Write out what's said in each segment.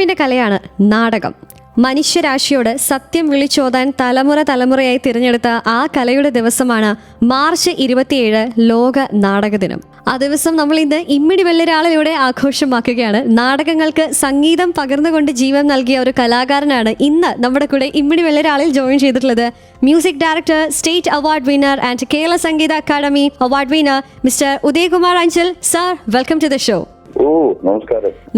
അഭിനവിന്റെ കലയാണ് നാടകം. മനുഷ്യരാശിയോട് സത്യം വിളിച്ചോതാൻ തലമുറയായി തിരഞ്ഞെടുത്ത ആ കലയുടെ ദിവസമാണ് മാർച്ച് 27 ലോക നാടക ദിനം. ആ ദിവസം നമ്മൾ ഇന്ന് ഇമ്മിണി വെള്ളിരാളിലൂടെ ആഘോഷമാക്കുകയാണ്. നാടകങ്ങൾക്ക് സംഗീതം പകർന്നുകൊണ്ട് ജീവൻ നൽകിയ ഒരു കലാകാരനാണ് ഇന്ന് നമ്മുടെ കൂടെ ഇമ്മിണി വെള്ളിരാളിൽ ജോയിൻ ചെയ്തിട്ടുള്ളത്. Music director, state award winner and Kerala Sangeetha Akademi award winner mister Udayakumar Anchal. Sir, welcome to the show.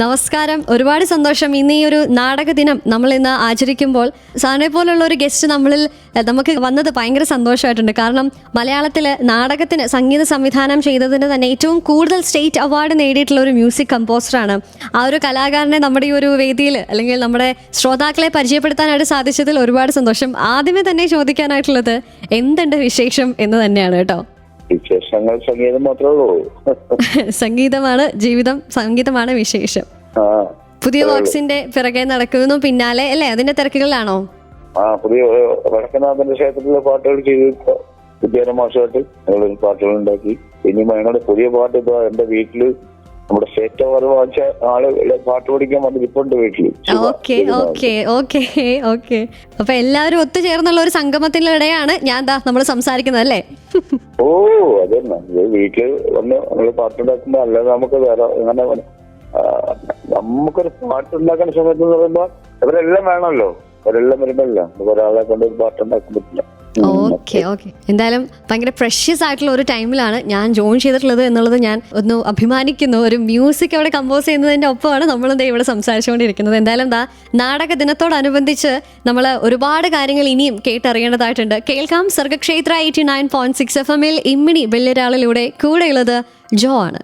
നമസ്കാരം. ഒരുപാട് സന്തോഷം. ഇന്ന് ഈ ഒരു നാടക ദിനം നമ്മൾ ഇന്ന് ആചരിക്കുമ്പോൾ സാറിനെ പോലുള്ള ഒരു ഗസ്റ്റ് നമുക്ക് വന്നത് ഭയങ്കര സന്തോഷമായിട്ടുണ്ട്. കാരണം മലയാളത്തില് നാടകത്തിന് സംഗീത സംവിധാനം ചെയ്തതിന് തന്നെ ഏറ്റവും കൂടുതൽ സ്റ്റേറ്റ് അവാർഡ് നേടിയിട്ടുള്ള ഒരു മ്യൂസിക് കമ്പോസറാണ്. ആ ഒരു കലാകാരനെ നമ്മുടെ ഈ ഒരു വേദിയിൽ അല്ലെങ്കിൽ നമ്മുടെ ശ്രോതാക്കളെ പരിചയപ്പെടുത്താനായിട്ട് സാധിച്ചതിൽ ഒരുപാട് സന്തോഷം. ആദ്യമേ തന്നെ ചോദിക്കാനായിട്ടുള്ളത് എന്തുണ്ട് വിശേഷം എന്ന് തന്നെയാണ് കേട്ടോ. വിശേഷങ്ങൾ സംഗീതം മാത്രമേ ഉള്ളൂ. സംഗീതമാണ് ജീവിതം, സംഗീതമാണ് വിശേഷം. പുതിയ വർക്സിന്റെ പിറകെ നടക്കുന്നു പിന്നാലെ അല്ലേ, അതിന്റെ തിരക്കുകളിലാണോ? പുതിയ വടക്കനാഥന്റെ ക്ഷേത്രത്തിലെ പാട്ടുകൾ ചെയ്ത് വിദ്യാരമാഷമായിട്ട് ഞങ്ങളൊരു പാട്ടുകൾ ഉണ്ടാക്കി. ഇനി ഞങ്ങളുടെ പുതിയ പാട്ട് ഇപ്പൊ എന്റെ വീട്ടില് നമ്മുടെ സ്റ്റേറ്റ് അവാർഡ് വാങ്ങിച്ച ആള് പാട്ട് പഠിക്കാൻ വന്നിരിപ്പുണ്ട് വീട്ടില്. ഓക്കെ. അപ്പൊ എല്ലാവരും ഒത്തുചേർന്നുള്ള ഒരു സംഗമത്തിനിടെയാണ് നമ്മൾ സംസാരിക്കുന്നത് അല്ലേ? ഓ അതന്നെ, വീട്ടില് വന്ന് നമ്മള് പാട്ടുണ്ടാക്കുമ്പോ അല്ലാതെ നമുക്ക് വേറെ അങ്ങനെ നമുക്കൊരു പാട്ടുണ്ടാക്കുന്ന സമയത്ത് എന്ന് പറയുമ്പോ ഇവരെല്ലാം വേണമല്ലോ. അവരെല്ലാം വരുമ്പോഴല്ല ഒരാളെ കൊണ്ട് ഒരു പാട്ടുണ്ടാക്കാൻ പറ്റില്ല. ഓക്കെ. എന്തായാലും ഭയങ്കര പ്രഷ്യസ് ആയിട്ടുള്ള ഒരു ടൈമിലാണ് ഞാൻ ജോയിൻ ചെയ്തിട്ടുള്ളത് എന്നുള്ളത് ഞാൻ ഒന്ന് അഭിമാനിക്കുന്നു. ഒരു മ്യൂസിക് അവിടെ കമ്പോസ് ചെയ്യുന്നതിന്റെ ഒപ്പമാണ് നമ്മളും ഇവിടെ സംസാരിച്ചുകൊണ്ടിരിക്കുന്നത്. എന്തായാലും നാടക ദിനത്തോടനുബന്ധിച്ച് നമ്മൾ ഒരുപാട് കാര്യങ്ങൾ ഇനിയും കേട്ടറിയേണ്ടതായിട്ടുണ്ട്. കേൾക്കാം സർഗക്ഷേത്ര 89.6 FM ഇമ്മിണി വെള്ളിരാളിലൂടെ. കൂടെയുള്ളത് ജോ ആണ്.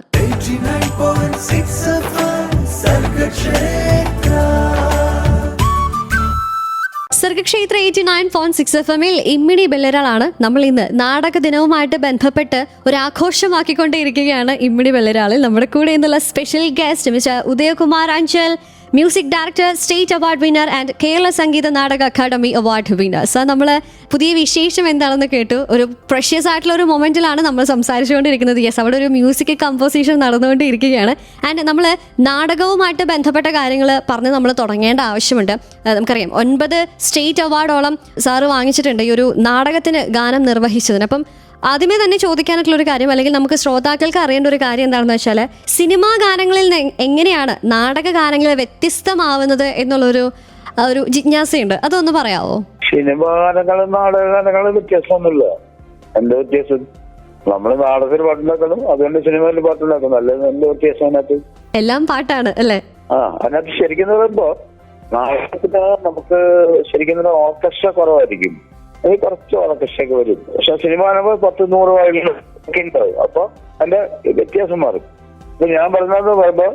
സർഗക്ഷേത്ര 89.6 FM ഇമ്മിണി ബെല്ലരാളാണ്. നമ്മൾ ഇന്ന് നാടക ദിനവുമായിട്ട് ബന്ധപ്പെട്ട് ഒരു ആഘോഷമാക്കിക്കൊണ്ടേയിരിക്കുകയാണ്. ഇമ്മിണി ബെല്ലരാളിൽ നമ്മുടെ കൂടെ ഇന്നുള്ള special guest mister Udayakumar Anchal, music director, state award winner and Kerala Sangeetha Nataka Akademi award winner. Sir, നമ്മൾ പുതിയ വിശേഷം എന്താണെന്ന് കേട്ടു. ഒരു പ്രഷ്യസ് ആയിട്ടുള്ള ഒരു മൊമെന്റിലാണ് നമ്മൾ സംസാരിച്ചുകൊണ്ടിരിക്കുന്നത്. യെസ്, അവിടെ ഒരു മ്യൂസിക് കമ്പോസിഷൻ നടന്നുകൊണ്ടിരിക്കുകയാണ്. ആൻഡ് നമ്മൾ നാടകവുമായിട്ട് ബന്ധപ്പെട്ട കാര്യങ്ങൾ പറഞ്ഞ് നമ്മൾ തുടങ്ങേണ്ട ആവശ്യമുണ്ട്. നമുക്കറിയാം 9 സ്റ്റേറ്റ് അവാർഡോളം സാറ് വാങ്ങിച്ചിട്ടുണ്ട് ഈ ഒരു നാടകത്തിന് ഗാനം നിർവഹിച്ചതിന്. അപ്പം ആദ്യമേ തന്നെ ചോദിക്കാനായിട്ടുള്ള ഒരു കാര്യം, അല്ലെങ്കിൽ നമുക്ക് ശ്രോതാക്കൾക്ക് അറിയേണ്ട ഒരു കാര്യം എന്താണെന്ന് വെച്ചാൽ, സിനിമാ ഗാനങ്ങളിൽ എങ്ങനെയാണ് നാടക ഗാനങ്ങൾ വ്യത്യസ്തമാവുന്നത് എന്നുള്ളൊരു ജിജ്ഞാസയുണ്ട്. അതൊന്ന് പറയാവോ? സിനിമാ ഗാനങ്ങളും നാടക ഗാനങ്ങളും വ്യത്യാസമൊന്നുമില്ല. എന്താ വ്യത്യാസം? നമ്മള് നാടകത്തിൽ പാട്ടുണ്ടാക്കണം, അതുകൊണ്ട് സിനിമയിൽ പാട്ടുണ്ടാക്കണം. അല്ലെങ്കിൽ എന്താ വ്യത്യാസം അതിനകത്ത്? എല്ലാം പാട്ടാണ് അല്ലേ? അതിനകത്ത് ശരിക്കും പറയുമ്പോ നാടകത്തിന് നമുക്ക് ശരിക്കും ഓർക്കസ്ട്ര കുറവായിരിക്കും. അത് കുറച്ച് ഓർക്കസ്ട്രയൊക്കെ വരും. പക്ഷെ സിനിമ കാണുമ്പോൾ 10-100 വയലിനൊക്കെ ഉണ്ടാവും. അപ്പൊ അതിന്റെ വ്യത്യാസം മാറും. ഇപ്പൊ ഞാൻ പറഞ്ഞത് പറയുമ്പോ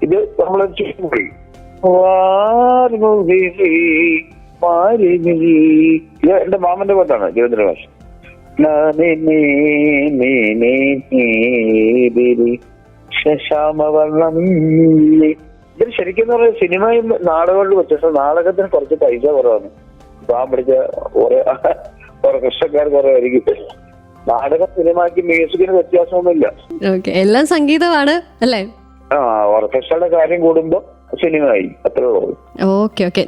ഇത് നമ്മളൊരു ചുറ്റുപോയി ഇത് എന്റെ മാമന്റെ പാട്ടാണ്, രവീന്ദ്രനാഥ്. ശ്യാമവർണ്ണം. ഇതിൽ ശരിക്കും പറയുന്നത് സിനിമയും നാടകങ്ങളുടെ വ്യത്യാസം. നാടകത്തിന് കുറച്ച് പൈസ കുറവാണ്. പാവം പിടിച്ച കൃഷക്കാർ കുറവായിരിക്കും. നാടകം സിനിമയ്ക്ക് മ്യൂസിക്കിന് വ്യത്യാസമൊന്നുമില്ല. എല്ലാം സംഗീതമാണ് അല്ലേ? ഓർക്കസ്ട്രയുടെ കാര്യം കൂടുമ്പോ സിനിമയായി, അത്രേ ഉള്ളൂ. ഓക്കെ.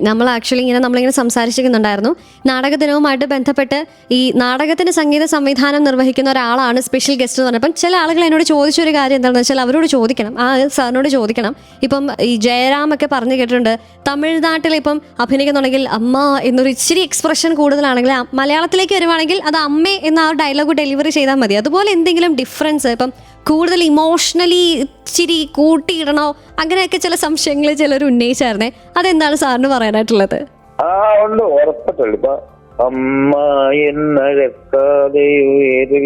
നമ്മളിങ്ങനെ സംസാരിച്ചിരിക്കുന്നുണ്ടായിരുന്നു നാടക ദിനവുമായിട്ട് ബന്ധപ്പെട്ട്. ഈ നാടകത്തിന് സംഗീത സംവിധാനം നിർവഹിക്കുന്ന ഒരാളാണ് സ്പെഷ്യൽ ഗസ്റ്റ് എന്ന് പറഞ്ഞപ്പം ചില ആളുകൾ എന്നോട് ചോദിച്ചൊരു കാര്യം എന്താണെന്ന് വെച്ചാൽ, അവരോട് ചോദിക്കണം, സാറിനോട് ചോദിക്കണം. ഇപ്പം ഈ ജയറാമൊക്കെ പറഞ്ഞു കേട്ടിട്ടുണ്ട്, തമിഴ്നാട്ടിൽ ഇപ്പം അഭിനയിക്കുന്നുണ്ടെങ്കിൽ അമ്മ എന്നൊരു ഇച്ചിരി എക്സ്പ്രഷൻ കൂടുതലാണെങ്കിൽ, മലയാളത്തിലേക്ക് വരുവാണെങ്കിൽ അത് അമ്മേ എന്ന ആ ഡയലോഗ് ഡെലിവറി ചെയ്താൽ മതി. അതുപോലെ എന്തെങ്കിലും ഡിഫറൻസ്, ഇപ്പം കൂടുതൽ ഇമോഷണലി ഇച്ചിരി കൂട്ടിയിടണോ, അങ്ങനെയൊക്കെ ചില സംശയങ്ങൾ ചിലർ ഉന്നയിച്ചായിരുന്നേ. അതെന്താണ് സാറിന് പറയാനായിട്ടുള്ളത്? ഉണ്ട്, ഉറപ്പത്തുള്ളൂ. ഇപ്പൊ അമ്മ എന്നഴക്കാതെ ഇത്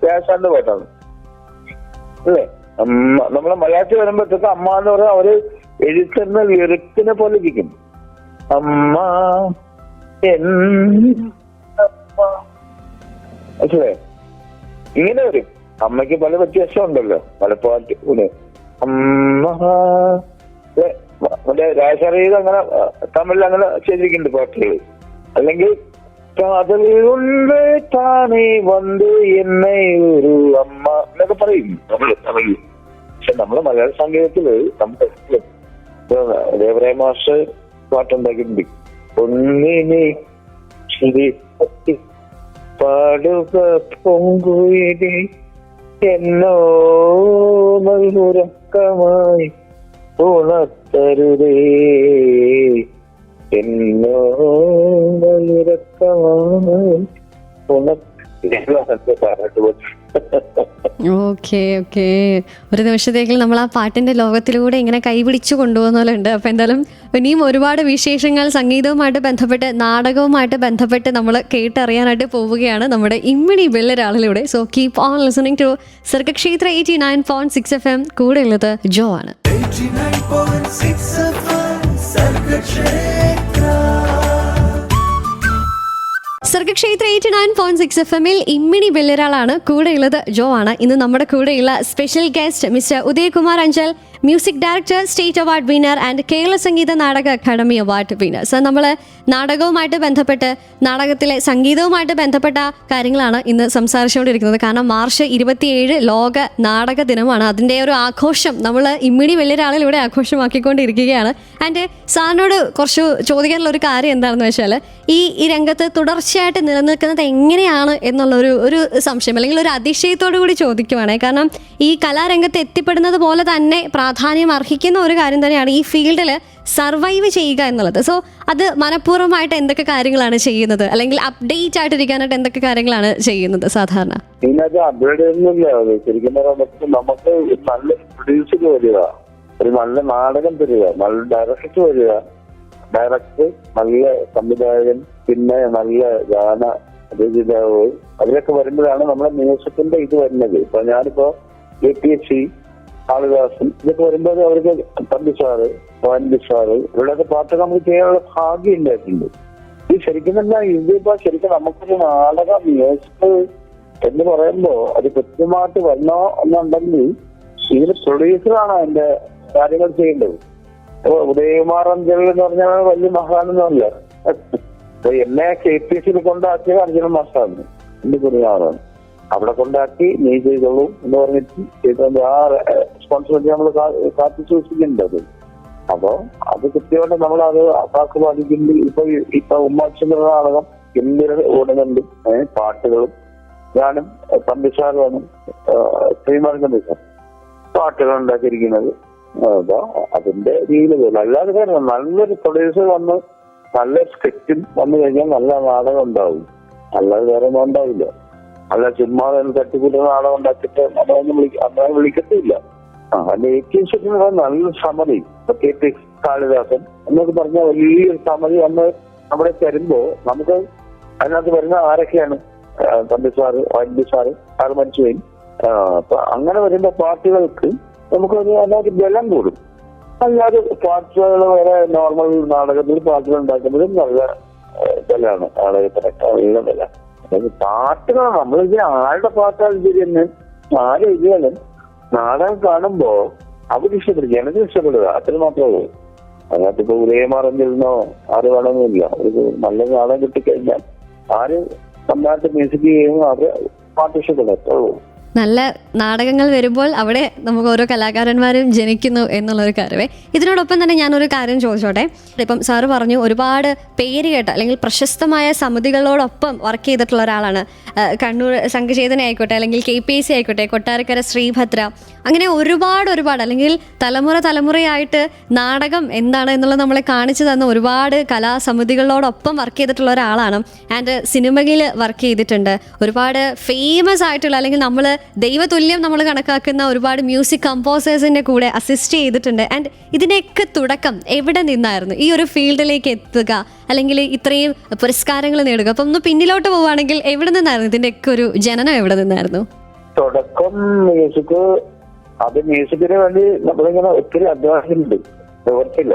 വ്യാസാന്റെ പാട്ടാണ് അല്ലേ? അമ്മ നമ്മളെ മലയാളത്തിൽ വരുമ്പോഴത്തേക്ക് അമ്മ എന്ന് പറഞ്ഞാൽ അവര് എഴുത്തുന്ന ലിറിക്സിനെ പോലെ ഇരിക്കും. അമ്മ മനസ്സിലായോ? ഇങ്ങനെ വരും. അമ്മയ്ക്ക് പല വ്യത്യാസം ഉണ്ടല്ലോ പല പാട്ട്. അമ്മ മറ്റേ രാജാറീത് അങ്ങനെ തമിഴിൽ അങ്ങനെ ചെയ്തിരിക്കുന്നുണ്ട് പാട്ടുകൾ. അല്ലെങ്കിൽ കാതൽ കൊണ്ട് താനേ വന്ന് എന്നെ ഒരു അമ്മ എന്നൊക്കെ പറയും നമ്മള് തമിഴ്. പക്ഷെ നമ്മള് മലയാള സംഗീതത്തില് നമുക്ക് ദേവരായ മാഷ് പാട്ടുണ്ടാക്കിയിട്ടുണ്ട്. ഒന്നിനെ ചിരി പാടുക പൊങ്കുയിലെ എന്നോ നൽകുരക്കമായി ഉണർത്തരുതേ എന്നോ നൽകുരക്കമായി ഓക്കെ ഓക്കെ. ഒരു നിമിഷത്തേക്ക് നമ്മൾ ആ പാട്ടിന്റെ ലോകത്തിലൂടെ ഇങ്ങനെ കൈപിടിച്ചു കൊണ്ടുപോകുന്നവരുണ്ട്. അപ്പൊ എന്തായാലും ഇനിയും ഒരുപാട് വിശേഷങ്ങൾ സംഗീതവുമായിട്ട് ബന്ധപ്പെട്ട് നാടകവുമായിട്ട് ബന്ധപ്പെട്ട് നമ്മൾ കേട്ടറിയാനായിട്ട് പോവുകയാണ് നമ്മുടെ ഇമ്മിണി ബെല്ലരാളിലൂടെ. So keep on listening to Sargakshetra 89.6 FM. കൂടെ ഉള്ളത് ജോ ആണ്. സർഗക്ഷേത്ര 89.6 FM ഇമ്മിണി ബെല്ലരാളാണ്. കൂടെയുള്ളത് ജോ ആണ്. ഇന്ന് നമ്മുടെ കൂടെയുള്ള special guest mister Udayakumar Anchal, music director, state award winner and Kerala Sangeetha Nataka Akademi award winner. So നമ്മൾ നാടകവുമായിട്ട് ബന്ധപ്പെട്ട് നാടകത്തിലെ സംഗീതവുമായിട്ട് ബന്ധപ്പെട്ട കാര്യങ്ങളാണ് ഇന്ന് സംസാരിച്ചുകൊണ്ടിരിക്കുന്നത്. കാരണം മാർച്ച് 27 ലോക നാടക ദിനമാണ്. അതിൻ്റെ ഒരു ആഘോഷം നമ്മൾ ഇമ്മിണി ബെല്ലരാളിലൂടെ ആഘോഷമാക്കിക്കൊണ്ടിരിക്കുകയാണ്. ആൻഡ് സാറിനോട് കുറച്ച് ചോദിക്കാനുള്ള ഒരു കാര്യം എന്താണെന്ന് വെച്ചാൽ, ഈ രംഗത്ത് തുടർച്ചയായിട്ട് നിലനിൽക്കുന്നത് എങ്ങനെയാണ് എന്നുള്ളൊരു സംശയം, അല്ലെങ്കിൽ ഒരു അതിശയത്തോടു കൂടി ചോദിക്കുവാണ്. കാരണം ഈ കലാരംഗത്ത് എത്തിപ്പെടുന്നത് പോലെ തന്നെ പ്രാധാന്യം അർഹിക്കുന്ന ഒരു കാര്യം തന്നെയാണ് ഈ ഫീൽഡിൽ സർവൈവ് ചെയ്യുക എന്നുള്ളത്. സോ അത് മനഃപൂർവ്വമായിട്ട് എന്തൊക്കെ കാര്യങ്ങളാണ് ചെയ്യുന്നത്, അല്ലെങ്കിൽ അപ്ഡേറ്റ് ആയിട്ടിരിക്കാനായിട്ട് എന്തൊക്കെ കാര്യങ്ങളാണ് ചെയ്യുന്നത് സാധാരണ? ഇതിനകത്ത് അപ്ഡേറ്റ് ഒന്നുമില്ല. ശരിക്കും നമുക്ക് നല്ല പ്രൊഡ്യൂസർ വരിക, ഒരു നല്ല നാടകം തരിക, നല്ല ഡയറക്ടർ വരിക, ഡയറക്ടർ, നല്ല സംവിധായകൻ, പിന്നെ നല്ല ഗാന രചയിതാവ്, അതിലൊക്കെ വരുമ്പോഴാണ് നമ്മുടെ മ്യൂസിക്കിന്റെ ഇത് വരുന്നത്. ഇപ്പൊ ഞാനിപ്പോ APSC, കാളിദാസൻ, ഇതൊക്കെ വരുമ്പോൾ അവർക്ക് തമ്പി സാറ്, വാൻഡി സാറ്, ഇവരുടെയൊക്കെ പാട്ട് നമുക്ക് ചെയ്യാനുള്ള ഭാഗ്യം ഉണ്ടായിട്ടുണ്ട്. ഈ ശരിക്കും തന്നെ ഇതിപ്പോ ശരിക്കും നമുക്കൊരു നാടക മ്യൂസിക് എന്ന് പറയുമ്പോ അത് കൃത്യമായിട്ട് വരണോ എന്നുണ്ടെങ്കിൽ ഇതിന് പ്രൊഡ്യൂസറാണ് അതിന്റെ കാര്യങ്ങൾ ചെയ്യേണ്ടത്. ഉദയകുമാർ അഞ്ചൽ എന്ന് പറഞ്ഞാൽ വലിയ മഹാനൊന്നുമല്ല. എന്നെ KPSC കൊണ്ടാക്കിയത് അർജുന മാഷാണ്, എന്റെ കുറിയാളാണ്. അവിടെ കൊണ്ടാക്കി നീ ചെയ്തോളൂ എന്ന് പറഞ്ഞിട്ട് ചെയ്തോണ്ട് ആ റെസ്പോൺസിബിലിറ്റി നമ്മൾ കാത്തു സൂക്ഷിക്കേണ്ടത്. അപ്പൊ അത് കൃത്യമായിട്ട് നമ്മൾ അത് കാക്ക് പാലിക്കുമ്പോൾ ഇപ്പൊ ഉമ്മാച്ചന്ദ്ര നാടകം ഗംഭീര ഓടുന്നുണ്ട്. പാട്ടുകളും ഞാനും പണ്ടിസാറാണ്, ശ്രീമാർഗം പാട്ടുകൾ ഉണ്ടാക്കിയിരിക്കുന്നത്. അപ്പൊ അതിന്റെ രീതിയിൽ അല്ലാതെ കാര്യം നല്ലൊരു പ്രൊഡ്യൂസർ വന്ന് നല്ല സ്ക്രിപ്റ്റും വന്നു കഴിഞ്ഞാൽ നല്ല നാടകം ഉണ്ടാവും. അല്ലാതെ വേറെ ഒന്നും ഉണ്ടാവില്ല. അല്ല ചുമ്മാ തട്ടിക്കൂട്ടുന്ന നാടകം ഉണ്ടാക്കിയിട്ട് നമ്മളെ വിളിക്കത്തില്ല. അല്ല APSC നല്ല സമിതി, KP കാളിദാസൻ എന്നൊക്കെ പറഞ്ഞ വലിയൊരു സമിതി വന്ന് നമ്മുടെ തരുമ്പോ നമുക്ക് അതിനകത്ത് വരുന്ന ആരൊക്കെയാണ്? Thampi sir, Van de sir, sir മരിച്ചുപോയി. അപ്പൊ അങ്ങനെ വരുമ്പോ പാർട്ടികൾക്ക് നമുക്ക് അതിനകത്ത് ബലം കൂടും. അല്ലാതെ പാട്ടുകൾ വേറെ നോർമൽ നാടകത്തിൽ പാട്ടുകൾ ഉണ്ടാക്കുമ്പോഴും നല്ല ബലമാണ് നാടകത്തിനൊക്കെ, നല്ല ബല. പാട്ടുകൾ നമ്മളിത് ആരുടെ പാട്ടാലും ശരി തന്നെ, ആരെ എഴുതിയാലും നാടകം കാണുമ്പോ അവർക്ക് ഇഷ്ടപ്പെടും, ജനത്തിന് ഇഷ്ടപ്പെടുക, അത്ര മാത്രമേ ഉള്ളൂ. അതിനകത്ത് ഇപ്പൊ ഉദയകുമാർ അഞ്ചലിനോ ആര് വേണമെന്നില്ല. ഒരു നല്ല നാടകം കിട്ടിക്കഴിഞ്ഞാൽ ആര് നന്നായിട്ട് മ്യൂസിക് ചെയ്യുന്നു അവര് പാട്ട് ഇഷ്ടപ്പെടും, അത്രേ ഉള്ളൂ. നല്ല നാടകങ്ങൾ വരുമ്പോൾ അവിടെ നമുക്ക് ഓരോ കലാകാരന്മാരും ജനിക്കുന്നു എന്നുള്ളൊരു കാര്യമേ. ഇതിനോടൊപ്പം തന്നെ ഞാനൊരു കാര്യം ചോദിച്ചോട്ടെ. ഇപ്പം സാറ് പറഞ്ഞു ഒരുപാട് പേര് കേട്ട അല്ലെങ്കിൽ പ്രശസ്തമായ സമിതികളോടൊപ്പം വർക്ക് ചെയ്തിട്ടുള്ള ഒരാളാണ്. കണ്ണൂർ സംഘചേതന ആയിക്കോട്ടെ, അല്ലെങ്കിൽ KPSC ആയിക്കോട്ടെ, കൊട്ടാരക്കര ശ്രീഭദ്ര, അങ്ങനെ ഒരുപാട് അല്ലെങ്കിൽ തലമുറയായിട്ട് നാടകം എന്താണ് എന്നുള്ളത് നമ്മളെ കാണിച്ചു തന്ന ഒരുപാട് കലാസമിതികളോടൊപ്പം വർക്ക് ചെയ്തിട്ടുള്ള ഒരാളാണ്. ആൻഡ് സിനിമയിൽ വർക്ക് ചെയ്തിട്ടുണ്ട്. ഒരുപാട് ഫേമസ് ആയിട്ടുള്ള, അല്ലെങ്കിൽ നമ്മൾ ദൈവതുല്യം നമ്മൾ കണക്കാക്കുന്ന ഒരുപാട് മ്യൂസിക് കമ്പോസേഴ്സിന്റെ കൂടെ അസിസ്റ്റ് ചെയ്തിട്ടുണ്ട്. ആൻഡ് ഇതിന്റെയൊക്കെ തുടക്കം എവിടെ നിന്നായിരുന്നു ഈ ഒരു ഫീൽഡിലേക്ക് എത്തുക, അല്ലെങ്കിൽ ഇത്രയും പുരസ്കാരങ്ങൾ നേടുക? അപ്പം ഒന്ന് പിന്നിലോട്ട് പോവുകയാണെങ്കിൽ എവിടെ നിന്നായിരുന്നു ഇതിന്റെയൊക്കെ ഒരു ജനനം? എവിടെ നിന്നായിരുന്നു തുടക്കം? മ്യൂസിക്കിന് വേണ്ടി നമ്മളിങ്ങനെ ഒത്തിരി അധ്വാനിച്ചിട്ടുണ്ട്, നിവർത്തില്ല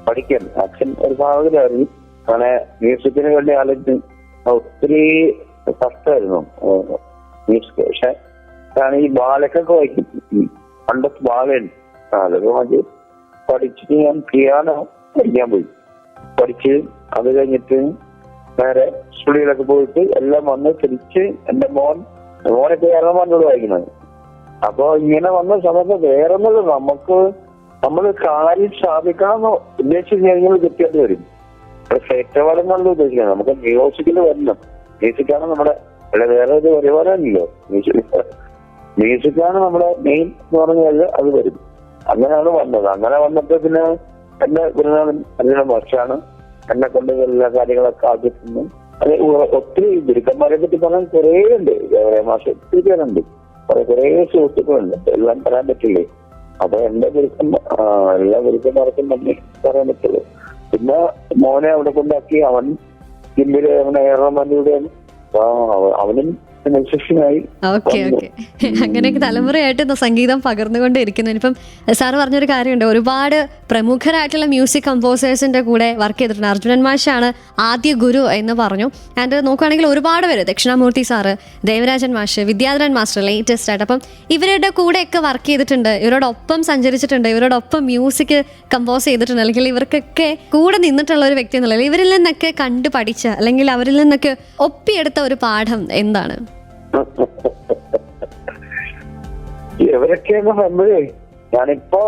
പഠിക്കാൻ. അച്ഛൻ ഒരു ഭാഗത്തിലായിരുന്നു, അങ്ങനെ മ്യൂസിക്കിന് വേണ്ടി ആലോചിച്ച് ഒത്തിരി കഷ്ടമായിരുന്നു മ്യൂസിക്. പക്ഷെ ഞാൻ ഈ ബാലൊക്കെ വായിക്കും, പണ്ടത്തെ ബാലൻ അതൊക്കെ വാങ്ങി പഠിച്ചിട്ട് ഞാൻ പിയാനോ പഠിക്കാൻ പോയി. പഠിച്ച് അത് കഴിഞ്ഞിട്ട് നേരെ സ്റ്റുഡിയോയിലൊക്കെ പോയിട്ട് എല്ലാം വന്ന് തിരിച്ച് എന്റെ മോനൊക്കെ ഏറെമാനോട് വായിക്കുന്നത്. അപ്പൊ ഇങ്ങനെ വന്ന സമയത്ത് വേറൊന്നുമില്ല, നമ്മൾ കാര്യം സ്ഥാപിക്കണം എന്ന് ഉദ്ദേശിച്ച് കഴിഞ്ഞാൽ കിട്ടിയത് വരും. ഏറ്റവാടെന്നല്ല ഉദ്ദേശിക്കുന്നത്, നമുക്ക് മ്യൂസിക്കിൽ വരണം. മ്യൂസിക്കാണ് നമ്മുടെ, അല്ല വേറെ ഒരു പരിപാടിയല്ലോ. മ്യൂസിക്കാണ് നമ്മുടെ മെയിൻ എന്ന് പറഞ്ഞു കഴിഞ്ഞാൽ അത് വരും. അങ്ങനെയാണ് വന്നത്. അങ്ങനെ വന്നപ്പോ പിന്നെ എന്റെ ഗുരുനാഥൻ അതിനുള്ള വർഷമാണ് എന്നെ കൊണ്ട് എല്ലാ കാര്യങ്ങളൊക്കെ ആക്കിയിരുന്നു. അത് ഒത്തിരി ഗുരുക്കന്മാരെ പറ്റി പറയാൻ കുറേ ഉണ്ട്. മാസം ഒത്തിരി പേരുണ്ട്, കുറേ സുഹൃത്തുക്കളുണ്ട്, എല്ലാം പറയാൻ പറ്റില്ലേ. അപ്പൊ എന്റെ എല്ലാ ഗുരുക്കന്മാർക്കും തന്നെ പറയാൻ പറ്റുള്ളൂ. പിന്നെ മോനെ അവിടെ കൊണ്ടാക്കി, അവൻ ജിമ്മില് അവനെ ഏറെമാനൂടെയാണ്. അവനും ഓക്കെ ഓക്കെ. അങ്ങനെയൊക്കെ തലമുറയായിട്ട് സംഗീതം പകർന്നുകൊണ്ടിരിക്കുന്നു. ഇപ്പം സാറ് പറഞ്ഞൊരു കാര്യമുണ്ട്, ഒരുപാട് പ്രമുഖരായിട്ടുള്ള മ്യൂസിക് കമ്പോസേഴ്സിന്റെ കൂടെ വർക്ക് ചെയ്തിട്ടുണ്ട്. അർജുനൻ മാഷാണ് ആദ്യ ഗുരു എന്ന് പറഞ്ഞു. ആൻഡ് നോക്കുകയാണെങ്കിൽ ഒരുപാട് പേര്, ദക്ഷിണാമൂർത്തി സാറ്, ദേവരാജൻ മാഷ്, വിദ്യാധരൻ മാസ്റ്റർ ലേറ്റസ്റ്റ് ആയിട്ട്, അപ്പം ഇവരുടെ കൂടെയൊക്കെ വർക്ക് ചെയ്തിട്ടുണ്ട്, ഇവരോടൊപ്പം സഞ്ചരിച്ചിട്ടുണ്ട്, ഇവരോടൊപ്പം മ്യൂസിക് കമ്പോസ് ചെയ്തിട്ടുണ്ട്, അല്ലെങ്കിൽ ഇവർക്കൊക്കെ കൂടെ നിന്നിട്ടുള്ള ഒരു വ്യക്തി എന്നുള്ളത് ഇവരിൽ നിന്നൊക്കെ കണ്ടു പഠിച്ച അല്ലെങ്കിൽ അവരിൽ നിന്നൊക്കെ ഒപ്പിയെടുത്ത ഒരു പാഠം എന്താണ്? ഇവരൊക്കെയെന്ന് പറയുമ്പോഴേ ഞാനിപ്പോ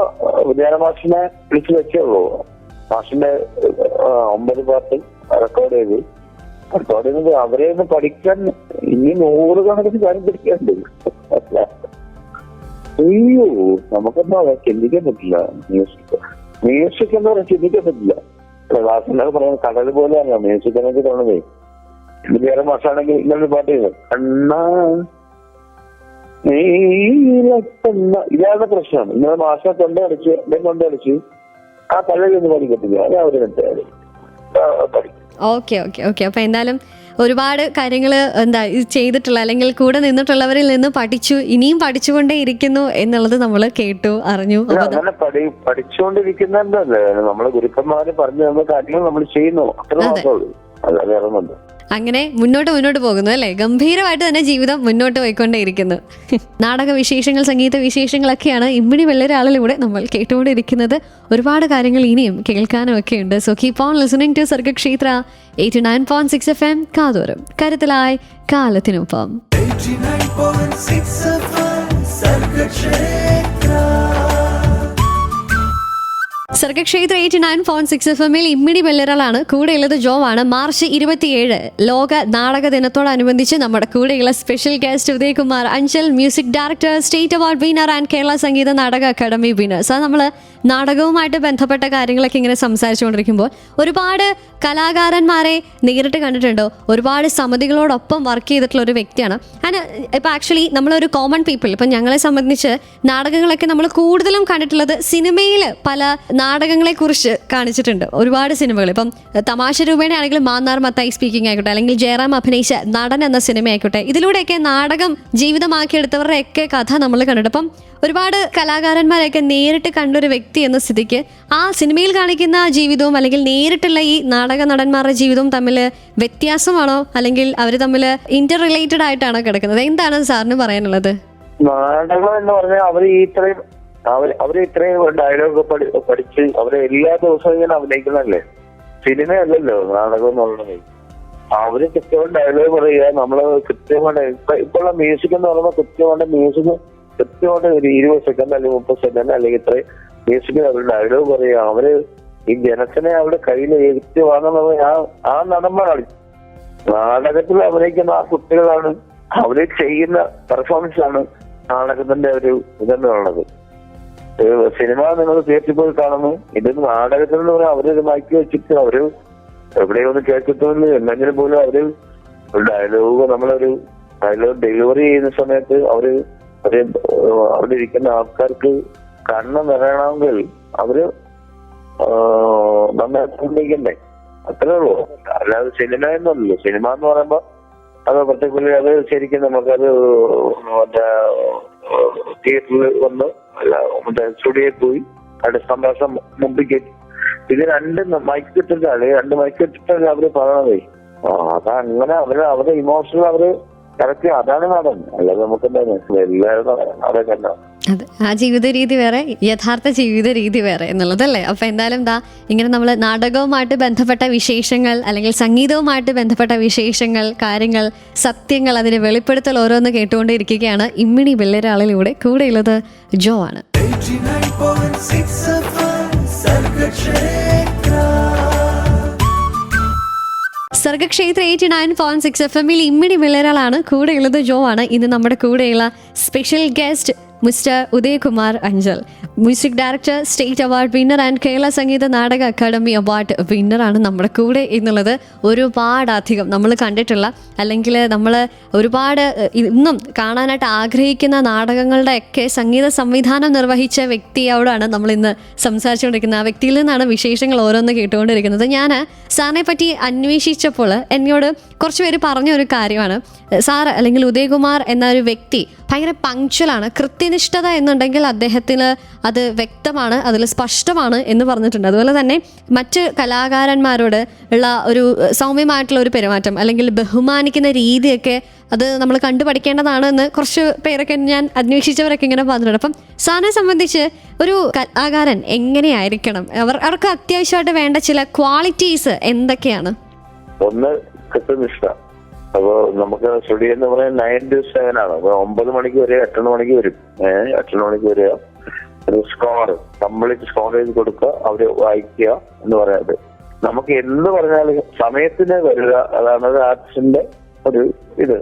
വിദ്യാലയ മാഷിനെ വിളിച്ചു വെച്ചേയുള്ളൂ. മാഷിന്റെ 9 പാട്ട് റെക്കോർഡ് ചെയ്തത് അവരെ ഒന്ന് പഠിക്കാൻ ഇനി 100 കണക്കിന് കാര്യം പഠിക്കാനുണ്ട്. അയ്യോ, നമുക്കെന്താ ചിന്തിക്കാൻ പറ്റില്ല. മ്യൂസിക് എന്ന് പറയാൻ ചിന്തിക്കാൻ പറ്റില്ല. ക്ലാസ്സിലൊക്കെ പറയുന്നത് കടൽ പോലെയല്ല മ്യൂസിക് എന്നൊക്കെ തോന്നുന്നേ. വേറെ മാസാണെങ്കിൽ ഇങ്ങനെ പാട്ട് ചെയ്തു കണ്ണാ ഇതാണ് പ്രശ്നം. ഇങ്ങനെ മാസം തൊണ്ടടിച്ച് ആ പഴയൊന്നും പഠിക്കത്തില്ല. അത് അവര് പഠിക്കും. Okay okay okay. അപ്പൊ എന്തായാലും ഒരുപാട് കാര്യങ്ങൾ ചെയ്തിട്ടുള്ള അല്ലെങ്കിൽ കൂടെ നിന്നിട്ടുള്ളവരിൽ നിന്ന് പഠിച്ചു, ഇനിയും പഠിച്ചുകൊണ്ടേ ഇരിക്കുന്നു എന്നുള്ളത് നമ്മൾ കേട്ടു അറിഞ്ഞു. അങ്ങനെ പഠിച്ചുകൊണ്ടിരിക്കുന്നതല്ലേ നമ്മള് ഗുരുക്കന്മാര് പറഞ്ഞു തന്ന കാര്യങ്ങൾ നമ്മൾ ചെയ്യുന്നു, അത്ര മാത്രമേ ഉള്ളൂ. അത് വേറെ ഒന്നുണ്ട്. അങ്ങനെ മുന്നോട്ട് പോകുന്നു അല്ലേ? ഗംഭീരമായിട്ട് തന്നെ ജീവിതം മുന്നോട്ട് പോയിക്കൊണ്ടേയിരിക്കുന്നു. നാടക വിശേഷങ്ങൾ, സംഗീത വിശേഷങ്ങളൊക്കെയാണ് ഇമ്മിണി വെള്ളരാളിലൂടെ നമ്മൾ കേട്ടുകൊണ്ടിരിക്കുന്നത്. ഒരുപാട് കാര്യങ്ങൾ ഇനിയും കേൾക്കാനും ഒക്കെ ഉണ്ട്. So keep on listening to Sargakshetra 89.6 FM. കാതോരം കരുതലായി കാലത്തിനൊപ്പം. സർഗക്ഷേത്ര 89.6 FM ഇമ്മിണി ബെല്ലറാണ് കൂടെയുള്ളത്. ജോവാണ്. മാർച്ച് 27 ലോക നാടക ദിനത്തോടനുബന്ധിച്ച് നമ്മുടെ കൂടെയുള്ള special guest Udayakumar Anchal, music director, state award winner and Kerala Sangeetha Nataka Akademi winner. So നമ്മൾ നാടകവുമായിട്ട് ബന്ധപ്പെട്ട കാര്യങ്ങളൊക്കെ ഇങ്ങനെ സംസാരിച്ചുകൊണ്ടിരിക്കുമ്പോൾ ഒരുപാട് കലാകാരന്മാരെ നേരിട്ട് കണ്ടിട്ടുണ്ടോ? ഒരുപാട് സമിതികളോടൊപ്പം വർക്ക് ചെയ്തിട്ടുള്ള ഒരു വ്യക്തിയാണ്. ആൻഡ് ഇപ്പം ആക്ച്വലി നമ്മളൊരു കോമൺ പീപ്പിൾ, ഇപ്പം ഞങ്ങളെ സംബന്ധിച്ച് നാടകങ്ങളൊക്കെ നമ്മൾ കൂടുതലും കണ്ടിട്ടുള്ളത് സിനിമയിൽ പല നാടകങ്ങളെ കുറിച്ച് കാണിച്ചിട്ടുണ്ട്. ഒരുപാട് സിനിമകൾ ഇപ്പം തമാശ രൂപേണയാണെങ്കിൽ മാന്നാർ മത്തായി സ്പീക്കിംഗ് ആയിക്കോട്ടെ, അല്ലെങ്കിൽ ജയറാം അഭിനയിച്ച നടൻ എന്ന സിനിമ ആയിക്കോട്ടെ, ഇതിലൂടെയൊക്കെ നാടകം ജീവിതമാക്കിയെടുത്തവരുടെയൊക്കെ കഥ നമ്മൾ കണ്ടിട്ട് അപ്പം ഒരുപാട് കലാകാരന്മാരെയൊക്കെ നേരിട്ട് കണ്ടൊരു വ്യക്തി എന്ന സ്ഥിതിക്ക് ആ സിനിമയിൽ കാണിക്കുന്ന ജീവിതവും അല്ലെങ്കിൽ നേരിട്ടുള്ള ഈ നാടക നടന്മാരുടെ ജീവിതവും തമ്മിൽ വ്യത്യാസമാണോ, അല്ലെങ്കിൽ അവർ തമ്മിൽ ഇന്റർ റിലേറ്റഡ് ആയിട്ടാണോ കിടക്കുന്നത്? എന്താണ് സാറിന് പറയാനുള്ളത്? നാടകം എന്ന് പറഞ്ഞാൽ അവര് ഇത്രയും ഡയലോഗ് പഠിച്ച് അവരെ എല്ലാ ദിവസവും ഇങ്ങനെ അഭിനയിക്കുന്നതല്ലേ. സിനിമയല്ലല്ലോ നാടകം എന്നുള്ളത്. അവര് കൃത്യമായിട്ട് ഡയലോഗ് പറയുക, നമ്മള് കൃത്യമായിട്ട് ഇപ്പോഴുള്ള മ്യൂസിക് എന്ന് പറയുമ്പോൾ കൃത്യമായിട്ട് ഒരു 20 സെക്കൻഡ് അല്ലെങ്കിൽ 30 സെക്കൻഡ് അല്ലെങ്കിൽ ഇത്രയും മ്യൂസിക് അവർ ഡയലോഗ് പറയുക. അവര് ഈ ജനത്തിനെ അവരുടെ കയ്യിൽ എഴുത്തി വാങ്ങുന്നത് ആ നടന്മാരാണ്. നാടകത്തിൽ അഭിനയിക്കുന്ന ആ കുട്ടികളാണ്, അവര് ചെയ്യുന്ന പെർഫോമൻസ് ആണ് നാടകത്തിന്റെ ഒരു ഇതെന്നുള്ളത്. സിനിമ നിങ്ങൾ തിയേറ്ററിൽ പോയി കാണുന്നു, ഇത് നാടകത്തിൽ എന്ന് പറഞ്ഞാൽ അവരൊരു മൈക്ക് വെച്ചിട്ട് അവര് എവിടെയൊന്നും കേൾക്കത്തുമില്ല. എന്തെങ്കിലും പോലും അവര് നമ്മളൊരു ഡയലോഗ് ഡെലിവറി ചെയ്യുന്ന സമയത്ത് അവിടെ ഇരിക്കുന്ന ആൾക്കാർക്ക് കണ്ണ് നിറയണമെങ്കിൽ അവര് നന്നായിട്ട് ഉന്നയിക്കണ്ടേ, അത്രേ ഉള്ളൂ. അല്ലാതെ സിനിമ എന്നല്ലോ. സിനിമ എന്ന് പറയുമ്പോ അത് പ്രത്യേക അത് ശരിക്കും നമുക്കത് മറ്റേ തിയേറ്ററിൽ വന്ന് മറ്റേ സ്റ്റുഡിയോയിൽ പോയി അവിടെ സംഭാഷണം മുമ്പിൽ കയറ്റി ഇത് 2 മൈക്ക് ഇട്ടിട്ടല്ലേ അവര് പറയണതേ. അതങ്ങനെ അവരുടെ ഇമോഷണൽ അവര് കറക്റ്റ്, അതാണ് നാടൻ. അല്ലാതെ നമുക്ക് എന്താണ് എല്ലാവരും അവിടെ തന്നെ. അതെ, ആ ജീവിത രീതി വേറെ, യഥാർത്ഥ ജീവിത രീതി വേറെ എന്നുള്ളതല്ലേ. അപ്പൊ എന്തായാലും ഇങ്ങനെ നമ്മൾ നാടകവുമായിട്ട് ബന്ധപ്പെട്ട വിശേഷങ്ങൾ അല്ലെങ്കിൽ സംഗീതവുമായിട്ട് ബന്ധപ്പെട്ട വിശേഷങ്ങൾ, കാര്യങ്ങൾ, സത്യങ്ങൾ, അതിനെ വെളിപ്പെടുത്തൽ ഓരോന്ന് കേട്ടുകൊണ്ടിരിക്കുകയാണ് ഇമ്മിണി വെള്ളരാളിലൂടെ. കൂടെയുള്ളത് ജോ ആണ്. സർഗക്ഷേത്ര 89.6 FM ഇമ്മിണി വെള്ളരാളാണ്. കൂടെയുള്ളത് ജോ ആണ്. ഇന്ന് നമ്മുടെ കൂടെയുള്ള special guest mister Udayakumar Anchal, music director, state award winner and Kerala Sangeetha Nataka Akademi award വിന്നറാണ് നമ്മുടെ കൂടെ എന്നുള്ളത്. ഒരുപാടധികം നമ്മൾ കണ്ടിട്ടുള്ള അല്ലെങ്കിൽ നമ്മൾ ഒരുപാട് ഇന്നും കാണാനായിട്ട് ആഗ്രഹിക്കുന്ന നാടകങ്ങളുടെ ഒക്കെ സംഗീത സംവിധാനം നിർവഹിച്ച വ്യക്തിയോടാണ് നമ്മൾ ഇന്ന് സംസാരിച്ചുകൊണ്ടിരിക്കുന്നത്. ആ വ്യക്തിയിൽ നിന്നാണ് വിശേഷങ്ങൾ ഓരോന്ന് കേട്ടുകൊണ്ടിരിക്കുന്നത്. ഞാൻ സാറിനെ പറ്റി അന്വേഷിച്ചപ്പോൾ എന്നോട് കുറച്ച് പേര് പറഞ്ഞ ഒരു കാര്യമാണ്, സാർ അല്ലെങ്കിൽ ഉദയകുമാർ എന്ന ഒരു വ്യക്തി ഭയങ്കര പങ്ക്ച്വലാണ്, കൃത്യനിഷ്ഠത എന്നുണ്ടെങ്കിൽ അദ്ദേഹത്തിന് അത് വ്യക്തമാണ്, അതിൽ സ്പഷ്ടമാണ് എന്ന് പറഞ്ഞിട്ടുണ്ട്. അതുപോലെ തന്നെ മറ്റ് കലാകാരന്മാരോട് ഉള്ള ഒരു സൗമ്യമായിട്ടുള്ള ഒരു പെരുമാറ്റം അല്ലെങ്കിൽ ബഹുമാനിക്കുന്ന രീതിയൊക്കെ അത് നമ്മൾ കണ്ടുപഠിക്കേണ്ടതാണ് എന്ന് കുറച്ച് പേരൊക്കെ ഞാൻ അന്വേഷിച്ചവരൊക്കെ ഇങ്ങനെ പറഞ്ഞിട്ടുണ്ട്. അപ്പം സാറിനെ സംബന്ധിച്ച് ഒരു കലാകാരൻ എങ്ങനെയായിരിക്കണം, അവർക്ക് അത്യാവശ്യമായിട്ട് വേണ്ട ചില ക്വാളിറ്റീസ് എന്തൊക്കെയാണ്? ഒന്ന് കൃത്യനിഷ്ഠ. അപ്പൊ നമുക്ക് സ്റ്റുഡിയോ എന്ന് പറയുന്നത് 9 to 7 ആണ്. അപ്പൊ 9 മണിക്ക് വരെ 8 മണിക്ക് വരും. 8 മണിക്ക് വരിക, ഒരു സ്കോർ കംപ്ലീറ്റ് സ്കോർ ചെയ്ത് കൊടുക്കുക, അവര് വായിക്കുക എന്ന് പറയുന്നത്. നമുക്ക് എന്ത് പറഞ്ഞാലും സമയത്തിന് വരിക, അതാണ് ആർട്ടിസ്റ്റിന്റെ ഒരു ഇത്.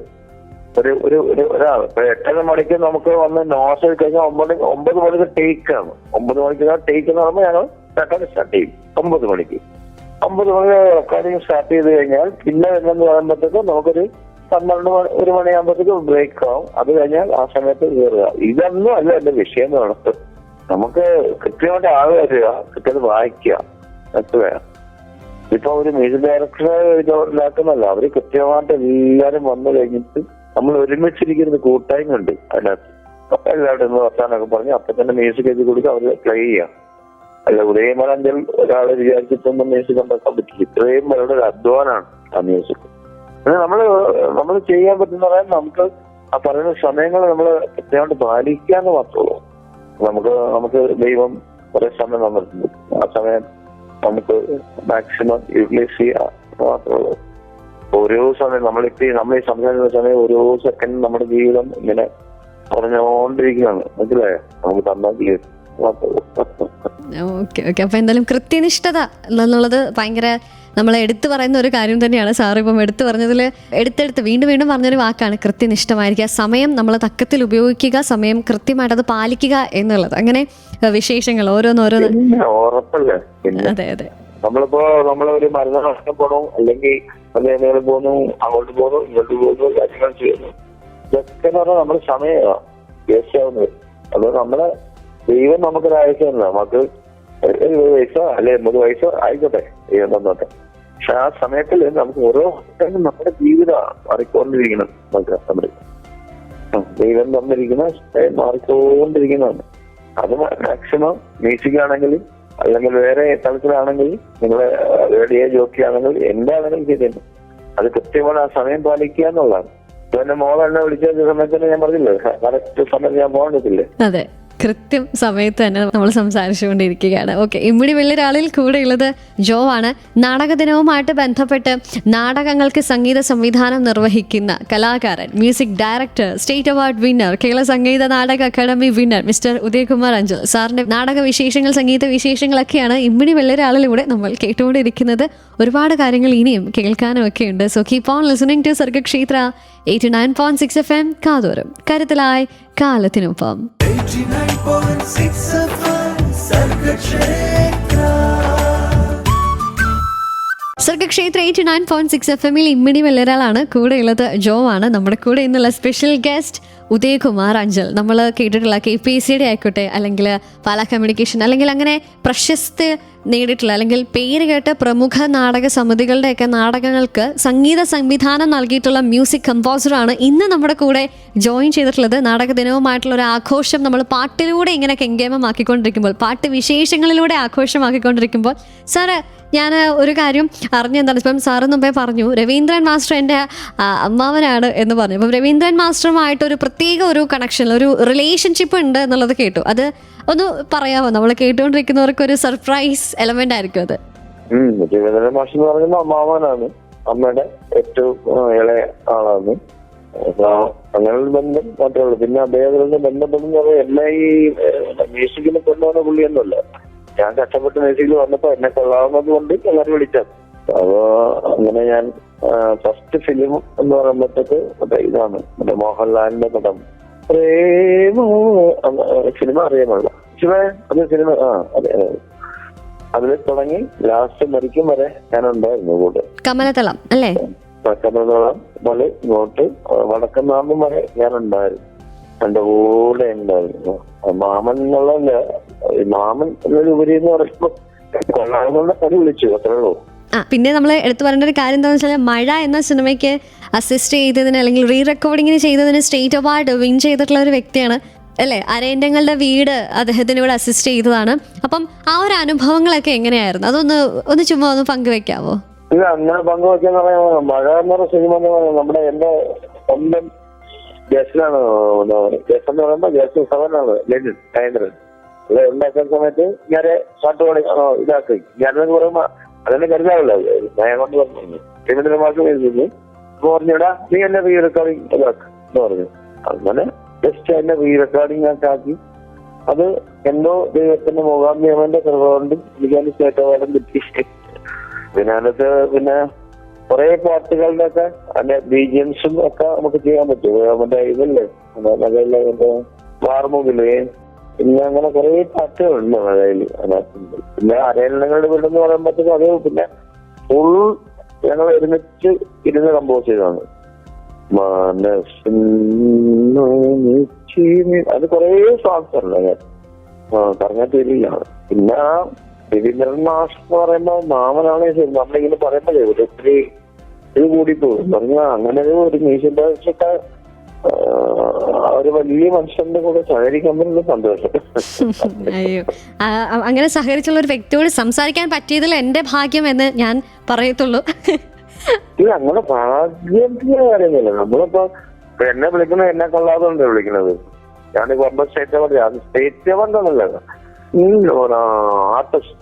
ഒരാൾ ഇപ്പൊ 8 മണിക്ക് നമുക്ക് വന്ന് നോട്ട്സ് എടുത്ത് കഴിഞ്ഞാൽ 9 മണിക്ക് ടേക്ക് ആണ്. 9 മണിക്ക് ടേക്ക് എന്ന് പറയുമ്പോൾ ഞങ്ങൾ റെക്കോർഡ് സ്റ്റാർട്ട് ചെയ്യും. 9 മണിക്ക് റെക്കോർഡിങ് സ്റ്റാർട്ട് ചെയ്ത് കഴിഞ്ഞാൽ പിന്നെ എന്ന് പറയുമ്പോഴത്തേക്ക് നമുക്കൊരു 1 മണിയാകുമ്പോഴത്തേക്ക് ബ്രേക്ക് ആവും. അത് കഴിഞ്ഞാൽ ആ സമയത്ത് കയറുക. ഇതൊന്നും അല്ല എന്റെ വിഷയം എന്ന് പറയുന്നത്. നമുക്ക് കൃത്യമായിട്ട് ആള് വരിക, കൃത്യമായിട്ട് വായിക്കുക, എത്തുക. ഇപ്പൊ ഒരു മ്യൂസിക് ഡയറക്ടറെ ഉണ്ടാക്കുന്നല്ല, അവര് കൃത്യമായിട്ട് എല്ലാരും വന്നു കഴിഞ്ഞിട്ട് നമ്മൾ ഒരുമിച്ചിരിക്കുന്ന കൂട്ടായ്മ ഉണ്ട് അതിനകത്ത്. എല്ലാവരും ഒന്ന് വർത്താനൊക്കെ പറഞ്ഞ് അപ്പൊ തന്നെ മ്യൂസിക് എഴുതി കൊടുക്കുക, അവര് പ്ലേ ചെയ്യാം. അല്ല ഉദയകുമാരഞ്ചൽ ഒരാളെ വിചാരിച്ചിട്ടൊന്നും മ്യൂസിക് ഉണ്ടാക്കാൻ പറ്റില്ല. ഇത്രയും അവരുടെ ഒരു അധ്വാനാണ് ആ മ്യൂസിക്. നമ്മൾ ചെയ്യാൻ പറ്റുന്ന പറയാൻ നമുക്ക് ആ പറയുന്ന സമയങ്ങൾ നമ്മൾ കൃത്യമായിട്ട് പാലിക്കാന്ന് മാത്രമേ. നമുക്ക് ദൈവം കുറെ സമയം തന്നിട്ടുണ്ട്. ആ സമയം നമുക്ക് മാക്സിമം യൂട്ടിലൈസ് ചെയ്യുക മാത്രമേ. ഓരോ സമയം നമ്മൾ ഈ സംസാരിക്കുന്ന സമയം ഓരോ സെക്കൻഡ് നമ്മുടെ ജീവിതം ഇങ്ങനെ പറഞ്ഞുകൊണ്ടിരിക്കുകയാണ്. മനസ്സിലായോ? നമുക്ക് തന്ന ജീവിതം. Okay okay. അപ്പൊ എന്തായാലും കൃത്യനിഷ്ഠത എന്നുള്ളത് ഭയങ്കര നമ്മൾ എടുത്തു പറയുന്ന ഒരു കാര്യം തന്നെയാണ്. സാർ ഇപ്പം എടുത്തു പറഞ്ഞതിൽ എടുത്തെടുത്ത് വീണ്ടും വീണ്ടും പറഞ്ഞൊരു വാക്കാണ് കൃത്യനിഷ്ഠമായിരിക്കുക. സമയം നമ്മൾ തക്കത്തിൽ ഉപയോഗിക്കുക, സമയം കൃത്യമായിട്ട് അത് പാലിക്കുക എന്നുള്ളത്. അങ്ങനെ വിശേഷങ്ങൾ ഓരോന്നോരോന്ന്. അതെ അതെ. നമ്മളിപ്പോ നമ്മളൊരു മരുന്ന് നഷ്ടം പോകണോ, അല്ലെങ്കിൽ എന്തെങ്കിലും പോകുന്നു, അങ്ങോട്ട് പോകുന്നു, ഇങ്ങോട്ട് പോകുന്നു, കാര്യങ്ങൾ ചെയ്യുന്നു, ഇതൊക്കെ എന്ന് പറഞ്ഞാൽ നമ്മുടെ സമയമാണ് വേസ്റ്റ് ആവുന്നത്. അത് നമ്മളെ ദൈവം നമുക്കൊരാഴ്ച തന്നെ, നമുക്ക് 20 വയസ്സോ അല്ലെ 80 വയസ്സോ ആയിക്കോട്ടെ, ദൈവം തന്നോട്ടെ. പക്ഷെ ആ സമയത്തിൽ നമുക്ക് ഓരോ നമ്മുടെ ജീവിതം മാറിക്കൊണ്ടിരിക്കണം. നമ്മുടെ ദൈവം തന്നിരിക്കുന്ന മാറിക്കൊണ്ടിരിക്കുന്നതാണ്. അത് മാക്സിമം മ്യൂസിക് ആണെങ്കിൽ അല്ലെങ്കിൽ വേറെ തലത്തിലാണെങ്കിൽ, നിങ്ങളെ റേഡിയോ ജോക്കി ആണെങ്കിൽ എന്താണെങ്കിലും ചെയ്തിട്ടുണ്ട്. അത് കൃത്യമാണ് ആ സമയം പാലിക്കുക എന്നുള്ളതാണ്. എന്റെ മോളെന്നെ വിളിച്ച സമയത്ത് ഞാൻ പറഞ്ഞില്ലേ, കറക്റ്റ് സമയത്ത് ഞാൻ പോകണ്ടില്ലേ? അതെ, കൃത്യം സമയത്ത് തന്നെ നമ്മൾ സംസാരിച്ചുകൊണ്ടിരിക്കുകയാണ്. ഓക്കെ, ഇമ്മിണി വെള്ളരാളിൽ കൂടെയുള്ളത് ജോ ആണ്. നാടക ദിനവുമായിട്ട് ബന്ധപ്പെട്ട് നാടകങ്ങൾക്ക് സംഗീത സംവിധാനം നിർവഹിക്കുന്ന കലാകാരൻ, music director, state award winner, Kerala Sangeetha Nataka Akademi winner mister Udayakumar Anchal. സാറിന്റെ നാടക വിശേഷങ്ങൾ, സംഗീത വിശേഷങ്ങളൊക്കെയാണ് ഇമ്മിണി വെള്ളരാളിലൂടെ നമ്മൾ കേട്ടുകൊണ്ടിരിക്കുന്നത്. ഒരുപാട് കാര്യങ്ങൾ ഇനിയും കേൾക്കാനും ഒക്കെ ഉണ്ട്. So keep on listening to Sargakshetra 89.6 FM. കാതോരം കരുതലായി കാലത്തിനൊപ്പം. സർഗക്ഷേത്ര 89.6 FM ഇമ്മിണി വെള്ളരാളാണ്. കൂടെയുള്ളത് ജോ ആണ്. നമ്മുടെ കൂടെ ഇന്നുള്ള സ്പെഷ്യൽ ഗസ്റ്റ് ഉദയകുമാർ അഞ്ചൽ. നമ്മൾ കേട്ടിട്ടുള്ള KPSCയുടെ ആയിക്കോട്ടെ, അല്ലെങ്കിൽ പാലാ കമ്മ്യൂണിക്കേഷൻ, അല്ലെങ്കിൽ അങ്ങനെ പ്രശസ്ത നേടിയിട്ടുള്ള അല്ലെങ്കിൽ പേര് കേട്ട പ്രമുഖ നാടക സമിതികളുടെയൊക്കെ നാടകങ്ങൾക്ക് സംഗീത സംവിധാനം നൽകിയിട്ടുള്ള മ്യൂസിക് കമ്പോസറാണ് ഇന്ന് നമ്മുടെ കൂടെ ജോയിൻ ചെയ്തിട്ടുള്ളത്. നാടക ദിനവുമായിട്ടുള്ള ഒരു ആഘോഷം നമ്മൾ പാട്ടിലൂടെ ഇങ്ങനെ കെങ്കേമമാക്കിക്കൊണ്ടിരിക്കുമ്പോൾ, പാട്ട് വിശേഷങ്ങളിലൂടെ ആഘോഷമാക്കിക്കൊണ്ടിരിക്കുമ്പോൾ സാറ് ഞാൻ ഒരു കാര്യം അറിഞ്ഞെന്താണ്, ഇപ്പം സാറ് മുമ്പേ പറഞ്ഞു രവീന്ദ്രൻ മാസ്റ്റർ എൻ്റെ അമ്മാവനാണ് എന്ന് പറഞ്ഞു. അപ്പം രവീന്ദ്രൻ മാസ്റ്ററുമായിട്ട് ഒരു പ്രത്യേക ഒരു കണക്ഷൻ, ഒരു റിലേഷൻഷിപ്പ് ഉണ്ട് എന്നുള്ളത് കേട്ടു. അത് ഒന്ന് പറയാമോ? നമ്മൾ കേട്ടുകൊണ്ടിരിക്കുന്നവർക്ക് ഒരു സർപ്രൈസ് എലമെന്റ് ആയിരിക്കും അത്. രവീന്ദ്രൻ മാസ്റ്റർ എന്ന് പറയുന്നത് അമ്മാവനാണ്, അമ്മയുടെ ഏറ്റവും ഇളയ ആളാണ്. അങ്ങനെ ഒരു ബന്ധം മാത്രമേ ഉള്ളൂ. പിന്നെ അദ്ദേഹത്തിന്റെ ബന്ധപ്പെടുന്ന എല്ലാ ഈ മ്യൂസിക്കിനെ കൊണ്ടുവന്ന പുള്ളിയൊന്നുമല്ല. ഞാൻ കഷ്ടപ്പെട്ട് മ്യൂസിക്കിൽ വന്നപ്പോ എന്നെ കൊള്ളാവുന്നത് കൊണ്ട് എല്ലാവരും വിളിച്ചത്. അപ്പോ അങ്ങനെ ഞാൻ ഫസ്റ്റ് ഫിലിം എന്ന് പറയുമ്പോഴത്തേക്ക് ഇതാണ് മറ്റേ മോഹൻലാലിന്റെ പടം പ്രേമ സിനിമ അറിയാമല്ല അത് സിനിമ അതെ അതിൽ തുടങ്ങി ലാസ്റ്റ് മരിക്കും വരെ ഞാൻ ഉണ്ടായിരുന്നു കൂടെ. കമലതളം അല്ലേ? കമലതളം മുതൽ ഇങ്ങോട്ട് വടക്കൻ നാമ്പം വരെ ഞാൻ ഉണ്ടായിരുന്നു, എന്റെ കൂടെ ഉണ്ടായിരുന്നു. മാമൻ എന്നുള്ളതല്ല, മാമൻ എന്നൊരു ഉപരി എന്ന് പറയുമ്പോ കൊള്ളാമെന്നുള്ള അത് വിളിച്ചു, അത്രേ ഉള്ളൂ. പിന്നെ നമ്മൾ എടുത്തു പറയേണ്ട ഒരു കാര്യം എന്താണെന്ന് വെച്ചാൽ മഴ എന്ന സിനിമയ്ക്ക് അസിസ്റ്റ് ചെയ്തതിന് അല്ലെങ്കിൽ റീ റെക്കോർഡിങ്ങിന് ചെയ്തതിന് സ്റ്റേറ്റ് അവാർഡ് വിൻ ചെയ്തിട്ടുള്ള ഒരു വ്യക്തിയാണ് അല്ലേ? അരയന്റങ്ങളുടെ വീട് അദ്ദേഹത്തിന് ഇവിടെ അസിസ്റ്റ് ചെയ്തതാണ്. അപ്പം ആ ഒരു അനുഭവങ്ങളൊക്കെ എങ്ങനെയായിരുന്നു? അതൊന്ന് ചുമ്മാ ഒന്ന് പങ്കുവെക്കാവോ? ഇല്ല, അങ്ങനെ പങ്കുവെക്കാന്ന് പറയാൻ മഴ എന്ന് പറഞ്ഞ സിനിമ എന്ന് പറയുന്നത് നമ്മുടെ എന്റെ സ്വന്തം ഗസ്റ്റിലാണ്. ഗസ്റ്റ് എന്ന് പറയുമ്പോ ഗസ്റ്റ് സവനാണ് ലെനിൻ നയന്ദ്രൻ ഉണ്ടാക്കുന്ന സമയത്ത് ഞാൻ പാട്ട് പാടി ഇതാക്കി ഞാനെന്ന് പറയുമ്പോ അതെന്നെ കരുതാറില്ല. ഞാൻ കൊണ്ട് പറഞ്ഞു രവീന്ദ്രൻ മാസ്റ്റർ എഴുതുന്നു അപ്പൊ പറഞ്ഞിടാ നീ എന്നെ റീ റെക്കോർഡിങ് ഇതാക്കി എന്ന് പറഞ്ഞു. അങ്ങനെ ജസ്റ്റ് എന്നെ റീ റെക്കോർഡിംഗ് ഒക്കെ ആക്കി. അത് എന്തോ ദൈവത്തിന്റെ മുഖാന്തിയവന്റെ കൃപ കൊണ്ട് എനിക്ക് സ്റ്റേറ്റ് അവാർഡും കിട്ടി. പിന്നെ അതിനകത്ത് പിന്നെ കുറെ പാട്ടുകളുടെ ഒക്കെ അതിന്റെ ബീജിയംസും ഒക്കെ നമുക്ക് ചെയ്യാൻ പറ്റും. മറ്റേ ഇതല്ലേ മറ്റേ വാർമുകില്, പിന്നെ അങ്ങനെ കുറെ പാട്ടുകളുണ്ട് മഴയില് അതിനകത്തുണ്ട്. പിന്നെ അരയന്നങ്ങളുടെ വീടെന്ന് പറയുമ്പോഴത്തേക്കും അത് പിന്നെ ഫുൾ ഞങ്ങൾ ഒരുമിച്ച് ഇരുന്ന് കമ്പോസ് ചെയ്തതാണ്. അത് കുറെ സോങ്സ് ഉണ്ട് ഞാൻ പറഞ്ഞിട്ട് വരികയാണ്. പിന്നെ രവീന്ദ്രൻ മാസ്റ്റർ എന്ന് പറയുമ്പോ മാമനാണ് ശരി, നമ്മളിങ്ങനെ പറയുമ്പോഴേ ഒത്തിരി ഇത് കൂടിപ്പോകും പറഞ്ഞ അങ്ങനെ ഒരു മ്യൂസിക് ഡയറക്ടറൊക്കെ ഒരു വലിയ മനുഷ്യന്റെ കൂടെ സഹകരിക്കുമ്പോഴുള്ള സന്തോഷം. അയ്യോ, അങ്ങനെ സഹകരിച്ചുള്ള ഒരു വ്യക്തിയോട് സംസാരിക്കാൻ പറ്റിയതിൽ എന്റെ ഭാഗ്യം എന്ന് ഞാൻ പറയത്തുള്ളൂ. ഇല്ല, അങ്ങനെ ഭാഗ്യത്തിന്റെ കാര്യമൊന്നുമില്ല. നമ്മളിപ്പോ എന്നെ വിളിക്കുന്നത് എന്നെ കൊള്ളാതെ വിളിക്കുന്നത്. ഞാനിപ്പോ സ്റ്റേറ്റ് അവാർഡ് സ്റ്റേറ്റ് അവാർഡ് ഒന്നുമില്ല, ആർട്ടിസ്റ്റ്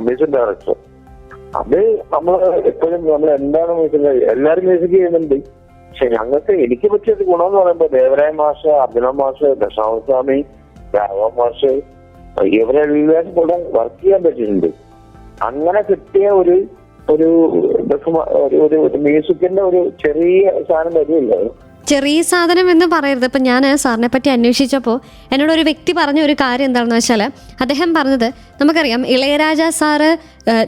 മ്യൂസിക് ഡയറക്ടർ. അത് നമ്മള് എപ്പോഴും നമ്മൾ എന്താണ് മ്യൂസിക്, എല്ലാരും മ്യൂസിക് ചെയ്യുന്നുണ്ട്. പക്ഷെ ഞങ്ങൾക്ക് എനിക്ക് പറ്റിയത് ഗുണമെന്ന് പറയുമ്പോ ദേവരായ മാഷ്, അർജുന മാഷ്, ദശാമസ്വാമി, രാഘവ മാഷ് ഇവരെല്ലാരും കൂടെ വർക്ക് ചെയ്യാൻ പറ്റിയിട്ടുണ്ട്. അങ്ങനെ കിട്ടിയ ഒരു മ്യൂസിക്കിന്റെ ഒരു ചെറിയ സാധനം വരില്ല. ചെറിയ സാധനം എന്ന് പറയരുത്. ഇപ്പം ഞാൻ സാറിനെ പറ്റി അന്വേഷിച്ചപ്പോൾ എന്നോട് ഒരു വ്യക്തി പറഞ്ഞ ഒരു കാര്യം എന്താണെന്ന് വെച്ചാൽ അദ്ദേഹം പറഞ്ഞത്, നമുക്കറിയാം ഇളയരാജ സാറ്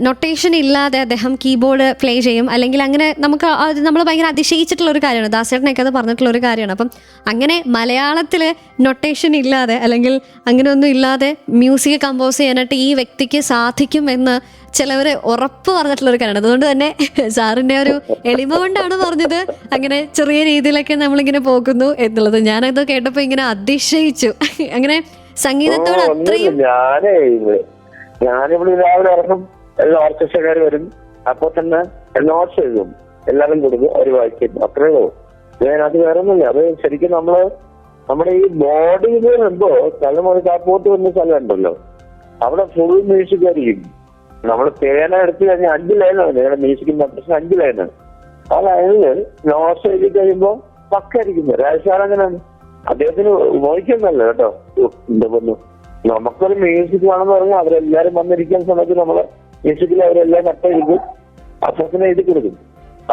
നൊട്ടേഷൻ ഇല്ലാതെ അദ്ദേഹം കീബോർഡ് പ്ലേ ചെയ്യും, അല്ലെങ്കിൽ അങ്ങനെ നമുക്ക് അത് നമ്മൾ ഭയങ്കര അതിശയിച്ചിട്ടുള്ള ഒരു കാര്യമാണ്. ദാസേട്ടനൊക്കെ അത് പറഞ്ഞിട്ടുള്ള ഒരു കാര്യമാണ്. അപ്പം അങ്ങനെ മലയാളത്തിൽ നൊട്ടേഷൻ ഇല്ലാതെ അല്ലെങ്കിൽ അങ്ങനെയൊന്നും ഇല്ലാതെ മ്യൂസിക് കമ്പോസ് ചെയ്യാനായിട്ട് ഈ വ്യക്തിക്ക് സാധിക്കും എന്ന് ചിലവർ ഉറപ്പ് പറഞ്ഞിട്ടുള്ള ഒരു കാര്യമാണ്. അതുകൊണ്ട് തന്നെ സാറിൻ്റെ ഒരു എളിമ കൊണ്ടാണ് പറഞ്ഞത് അങ്ങനെ ചെറിയ രീതിയിലൊക്കെ നമ്മളിങ്ങനെ പോകുന്നു എന്നുള്ളത്. ഞാനത് കേട്ടപ്പോൾ ഇങ്ങനെ അതിശയിച്ചു. അങ്ങനെ സംഗീതത്തോട് അത്രയും ഞാനിവിടെ രാവിലെ ഇറങ്ങും, എല്ലാ ഓർക്കസ്ട്രക്കാർ വരും, അപ്പൊ തന്നെ നോട്ട്സ് എഴുതും, എല്ലാവരും കൊടുക്കും, അവർ വായിക്കും, അത്രേ ഉള്ളൂ. അത് വേറെ ഒന്നുമില്ല. അത് ശരിക്കും നമ്മുടെ ഈ ബോഡിയിൽ വരുമ്പോ സ്ഥലം ഒരു കാപ്പോട്ട് വന്ന സ്ഥലം ഉണ്ടല്ലോ, അവിടെ ഫുൾ മ്യൂസിക് ആയിരിക്കും. നമ്മൾ പേന എടുത്തു കഴിഞ്ഞാൽ 5 ലൈനാണ് ഞങ്ങളുടെ മ്യൂസിക് പ്രശ്നം, 5 ലൈനാണ്. ആ ലൈനില് നോട്ട്സ് എഴുതി കഴിയുമ്പോ പക്കായിരിക്കുന്നു. രാജസ്ഥാൻ അങ്ങനെയാണ്. അദ്ദേഹത്തിന് മോഹിക്കുന്നല്ല കേട്ടോ. എന്താ പറഞ്ഞു, നമുക്കൊരു മ്യൂസിക് വേണമെന്ന് പറഞ്ഞാൽ അവരെല്ലാരും വന്നിരിക്കുന്ന സമയത്ത് നമ്മള് മ്യൂസിക്കിൽ അവരെല്ലാം കട്ടെഴുതും, അപ്പത്തിന് എഴുതി കൊടുക്കും,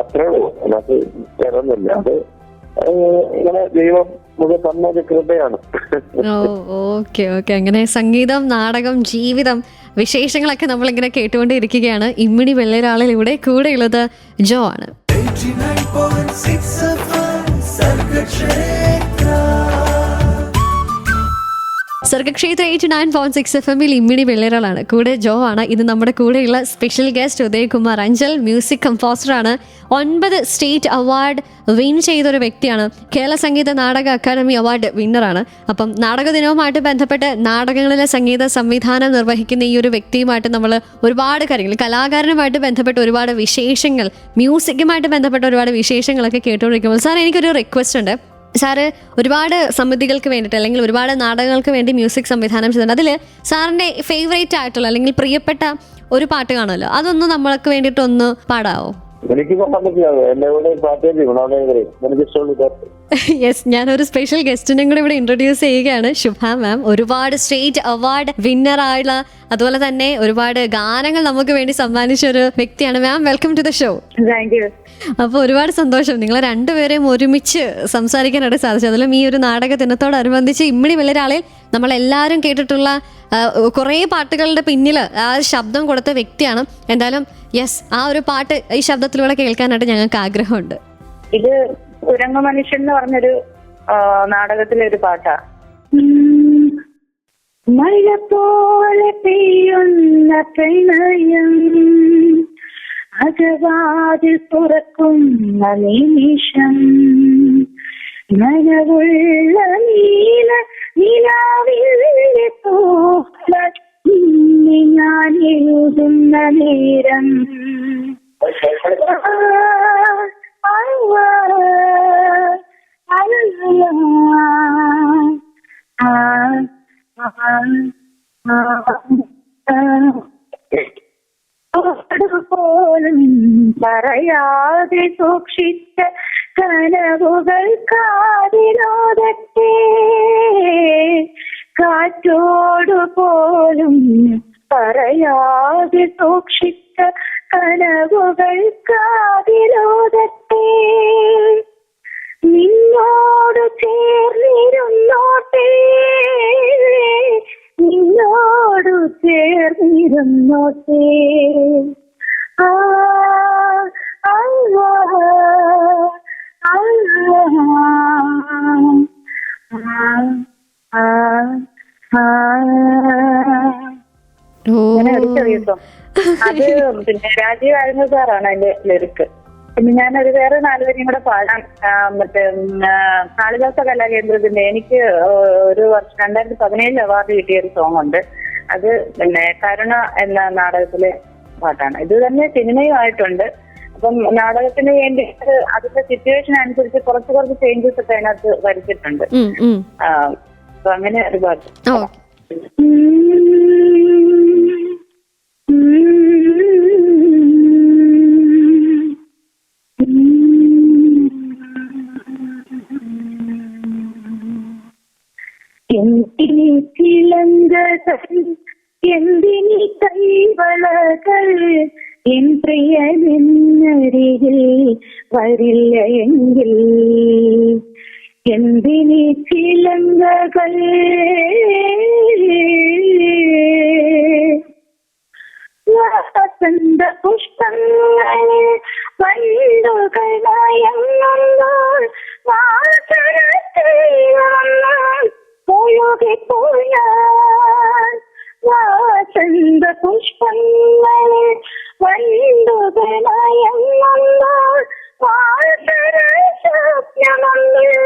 അത്രേ ഉള്ളൂ. അതിനകത്ത് വേറെ ഒന്നുമില്ല. അത് ഇങ്ങനെ ദൈവം മുഴുവൻ തന്ന ഒരു കൃപയാണ്. Okay okay. അങ്ങനെ സംഗീതം, നാടകം, ജീവിതം, വിശേഷങ്ങളൊക്കെ നമ്മളിങ്ങനെ കേട്ടുകൊണ്ടിരിക്കുകയാണ്. ഇമ്മിണി വെള്ളരാളിലൂടെ കൂടെയുള്ളത് ജോ ആണ്. സർഗക്ഷേത്ര 89.6 FM ഇമ്മിണി വെള്ളേറലാണ്. കൂടെ ജോ ആണ്. ഇത് നമ്മുടെ കൂടെയുള്ള special guest Udayakumar Anchal. Music കമ്പോസറാണ്. 9 സ്റ്റേറ്റ് അവാർഡ് വിൻ ചെയ്തൊരു വ്യക്തിയാണ്. കേരള സംഗീത നാടക അക്കാദമി അവാർഡ് വിന്നറാണ്. അപ്പം നാടക ദിനവുമായിട്ട് ബന്ധപ്പെട്ട് നാടകങ്ങളിലെ സംഗീത സംവിധാനം നിർവഹിക്കുന്ന ഈ ഒരു വ്യക്തിയുമായിട്ട് നമ്മൾ ഒരുപാട് കാര്യങ്ങൾ, കലാകാരനുമായിട്ട് ബന്ധപ്പെട്ട് ഒരുപാട് വിശേഷങ്ങൾ, മ്യൂസിക്കുമായിട്ട് ബന്ധപ്പെട്ട ഒരുപാട് വിശേഷങ്ങളൊക്കെ കേട്ടുകൊണ്ടിരിക്കുമ്പോൾ സാർ എനിക്കൊരു റിക്വസ്റ്റ് ഉണ്ട്. സാറ് ഒരുപാട് സമിതികൾക്ക് വേണ്ടിയിട്ട് അല്ലെങ്കിൽ ഒരുപാട് നാടകങ്ങൾക്ക് വേണ്ടി മ്യൂസിക് സംവിധാനം ചെയ്തിട്ടുണ്ട്. അതിൽ സാറിൻ്റെ ഫേവറേറ്റ് ആയിട്ടുള്ള അല്ലെങ്കിൽ പ്രിയപ്പെട്ട ഒരു പാട്ട് കാണുമല്ലോ, അതൊന്ന് നമ്മൾക്ക് വേണ്ടിയിട്ട് ഒന്ന് പാടാവോ? എനിക്ക് യെസ്, ഞാനൊരു സ്പെഷ്യൽ ഗസ്റ്റിനെ കൂടെ ഇവിടെ ഇൻട്രൊഡ്യൂസ് ചെയ്യുകയാണ്. ശുഭ മാം ഒരുപാട് സ്റ്റേറ്റ് അവാർഡ് വിന്നർ ആയുള്ള, അതുപോലെ തന്നെ ഒരുപാട് ഗാനങ്ങൾ നമുക്ക് വേണ്ടി സമ്മാനിച്ച ഒരു വ്യക്തിയാണ്. Ma'am, welcome to the show. Thank you. അപ്പോൾ ഒരുപാട് സന്തോഷം നിങ്ങൾ രണ്ടുപേരെയും ഒരുമിച്ച് സംസാരിക്കാനായിട്ട് സാധിച്ചു. അതിലും ഈ ഒരു നാടക ദിനത്തോടനുബന്ധിച്ച് ഇമ്മിണി വെള്ളരാളിൽ നമ്മളെല്ലാവരും കേട്ടിട്ടുള്ള കുറേ പാട്ടുകളുടെ പിന്നിൽ ആ ശബ്ദം കൊടുത്ത വ്യക്തിയാണ്. എന്തായാലും യെസ്, ആ ഒരു പാട്ട് ഈ ശബ്ദത്തിലൂടെ കേൾക്കാനായിട്ട് ഞങ്ങൾക്ക് ആഗ്രഹമുണ്ട്. ഇത് കുരങ്ങ മനുഷ്യൻ എന്ന് പറഞ്ഞൊരു നാടകത്തിലെ ഒരു പാട്ടാ. മഴ പോലെ പെയ്യുന്ന പ്രണയം അകവാതിൽ തുറക്കുന്ന നിമിഷം നനവുള്ള നീല നിലാവിലെ പൂക്കൾ ഞാൻ എഴുതുന്ന നേരം പോലും പറയാതെ സൂക്ഷിച്ച കനവുകൾ കാതിലോടത്തെ കാറ്റോടു പോലും പറയാതെ സൂക്ഷിച്ച കനവുകൾ കാതിലോടത്തെ നിന്നോട് ചേർന്നിരുന്നോട്ടെ നിന്നോട് ചേർന്നിരുന്നോട്ടെ ആ അത് പിന്നെ രാജീവ് ആയിരുന്നു സാറാണ് അതിന്റെ ലിറിക്ക്. പിന്നെ ഞാനൊരു വേറെ 4 വരിയും കൂടെ പാടാൻ മറ്റേ കാളിദാസ കലാകേന്ദ്രത്തിന്റെ എനിക്ക് ഒരു വർഷം 2017 അവാർഡ് കിട്ടിയ ഒരു സോങ് ഉണ്ട്. അത് പിന്നെ കരുണ എന്ന നാടകത്തിലെ പാട്ടാണ്. ഇത് തന്നെ സിനിമയുമായിട്ടുണ്ട്. അപ്പം നാടകത്തിന് വേണ്ടി അതിന്റെ സിറ്റുവേഷൻ അനുസരിച്ച് കുറച്ച് ചേഞ്ചസ് ഒക്കെ അതിനകത്ത് വരുത്തിയിട്ടുണ്ട്. അപ്പൊ അങ്ങനെ ഒരു പാട്ട്. എന്തിനി കിളങ്കകൾ എന്തിനി കൈവളകൾ എൻ പ്രിയനെന്നരികിൽ വരില്ല എങ്കിൽ എന്തിനി ചിലങ്കകൾ വസന്ത പുഷ്പങ്ങൾ വണ്ടുകൾ നയങ്ങുമ്പോൾ ഒഴുകിപ്പോയാൽ വസന്ത പുഷ്പങ്ങൾ വണ്ടുകൾ നയങ്ങുമ്പോൾ സ്വപ്നമങ്ങൾ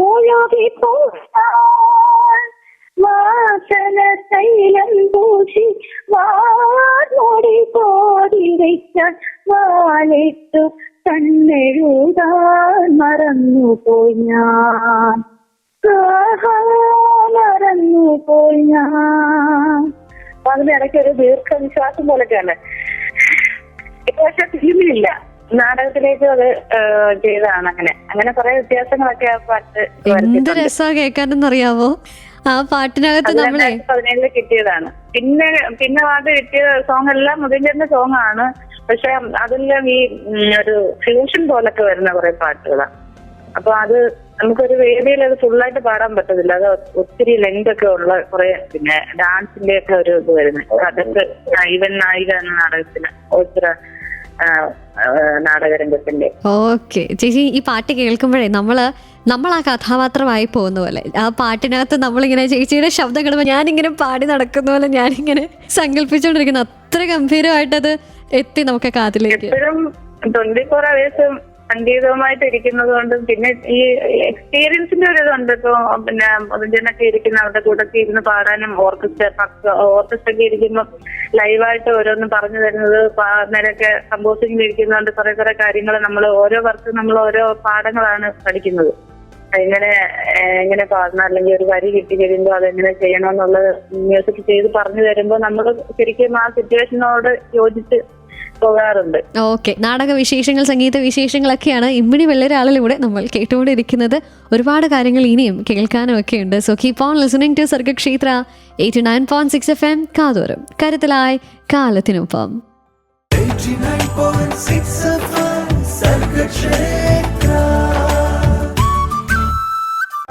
ഒഴുകിപ്പോയാൽ വാസന തൈലം പൂശി വാടി പോടി വയ്ക്കാൻ വാലിട്ടു കണ്ണെഴുതാൻ മറന്നുപോയി ഞാൻ മറന്നുപോയി ഞാൻ. അപ്പൊ അതിനിടയ്ക്ക് ഒരു ദീർഘവിശ്വാസം പോലൊക്കെയാണ്. ഇപ്പൊ പക്ഷെ ഫിലിമിലില്ല, നാടകത്തിലേക്ക് അത് ചെയ്തതാണ്. അങ്ങനെ കുറെ വ്യത്യാസങ്ങളൊക്കെ ആ പാട്ട് എന്ത് രസമാണ് കേൾക്കാനെന്നറിയാവോ ആ പാട്ടിനകത്ത്. നമ്മളെ 2017 കിട്ടിയതാണ്. പിന്നെ പാട്ട് കിട്ടിയ സോങ് എല്ലാം മുതിർന്ന സോങ് ആണ്. പക്ഷെ അതെല്ലാം ഈ ഒരു ഫ്യൂഷൻ പോലൊക്കെ വരുന്ന കുറെ പാട്ടുകളാണ്. അപ്പൊ അത് നമുക്കൊരു വേദിയിൽ അത് ഫുള്ളായിട്ട് പാടാൻ പറ്റത്തില്ല. അത് ഒത്തിരി ലെങ്ത് ഒക്കെ ഉള്ള കുറെ പിന്നെ ഡാൻസിന്റെ ഒക്കെ ഒരു ഇത് വരുന്നത്. അതൊക്കെ ഇവൻ നായിക എന്ന നാടകത്തിന് ഒത്തിരി നാടകരംഗത്തിന്റെ. ഓക്കെ ചേച്ചി, ഈ പാട്ട് കേൾക്കുമ്പോഴേ നമ്മൾ ആ കഥാപാത്രമായി പോകുന്ന പോലെ, ആ പാട്ടിനകത്ത് നമ്മളിങ്ങനെ ചേച്ചിയുടെ ശബ്ദം കേൾക്കുമ്പോൾ ഞാനിങ്ങനെ പാടി നടക്കുന്ന പോലെ ഞാനിങ്ങനെ സങ്കല്പിച്ചുകൊണ്ടിരിക്കുന്നു. അത്ര ഗംഭീരമായിട്ടത് എത്തി നമുക്ക് കാതിലേക്ക്. എപ്പോഴും 24 hours സംഗീതവുമായിട്ട് ഇരിക്കുന്നത് കൊണ്ടും പിന്നെ ഈ എക്സ്പീരിയൻസിന്റെ ഒരു ഇതുണ്ട്. ഇപ്പൊ പിന്നെ പൊതുജനൊക്കെ ഇരിക്കുന്ന അവരുടെ കൂടെ ഇരുന്ന് പാടാനും ഓർക്കസ്ട്രയൊക്കെ ഇരിക്കുമ്പോൾ ലൈവായിട്ട് ഓരോന്നും പറഞ്ഞു തരുന്നത്, നേരൊക്കെ കമ്പോസിംഗിൽ ഇരിക്കുന്നതുകൊണ്ട് കുറെ കാര്യങ്ങൾ നമ്മൾ ഓരോ വർഷം നമ്മൾ ഓരോ പാഠങ്ങളാണ് പഠിക്കുന്നത്. എങ്ങനെ പാടണം, അല്ലെങ്കിൽ ഒരു വരി കിട്ടി കഴിയുമ്പോൾ അതെങ്ങനെ ചെയ്യണമെന്നുള്ളത് മ്യൂസിക് ചെയ്ത് പറഞ്ഞു തരുമ്പോൾ നമ്മൾ ശരിക്കും ആ സിറ്റുവേഷനോട് യോജിച്ച് പോകാറുണ്ട്. ഓക്കെ, നാടക വിശേഷങ്ങൾ, സംഗീത വിശേഷങ്ങളൊക്കെയാണ് ഇമ്മിണി വെള്ളരാളിലൂടെ നമ്മൾ കേട്ടുകൊണ്ടിരിക്കുന്നത്. ഒരുപാട് കാര്യങ്ങൾ ഇനിയും കേൾക്കാനും ഒക്കെ ഉണ്ട്. So keep on listening to Sargakshetra 89.6 FM. കാതോരം കരുതലായി കാലത്തിനൊപ്പം.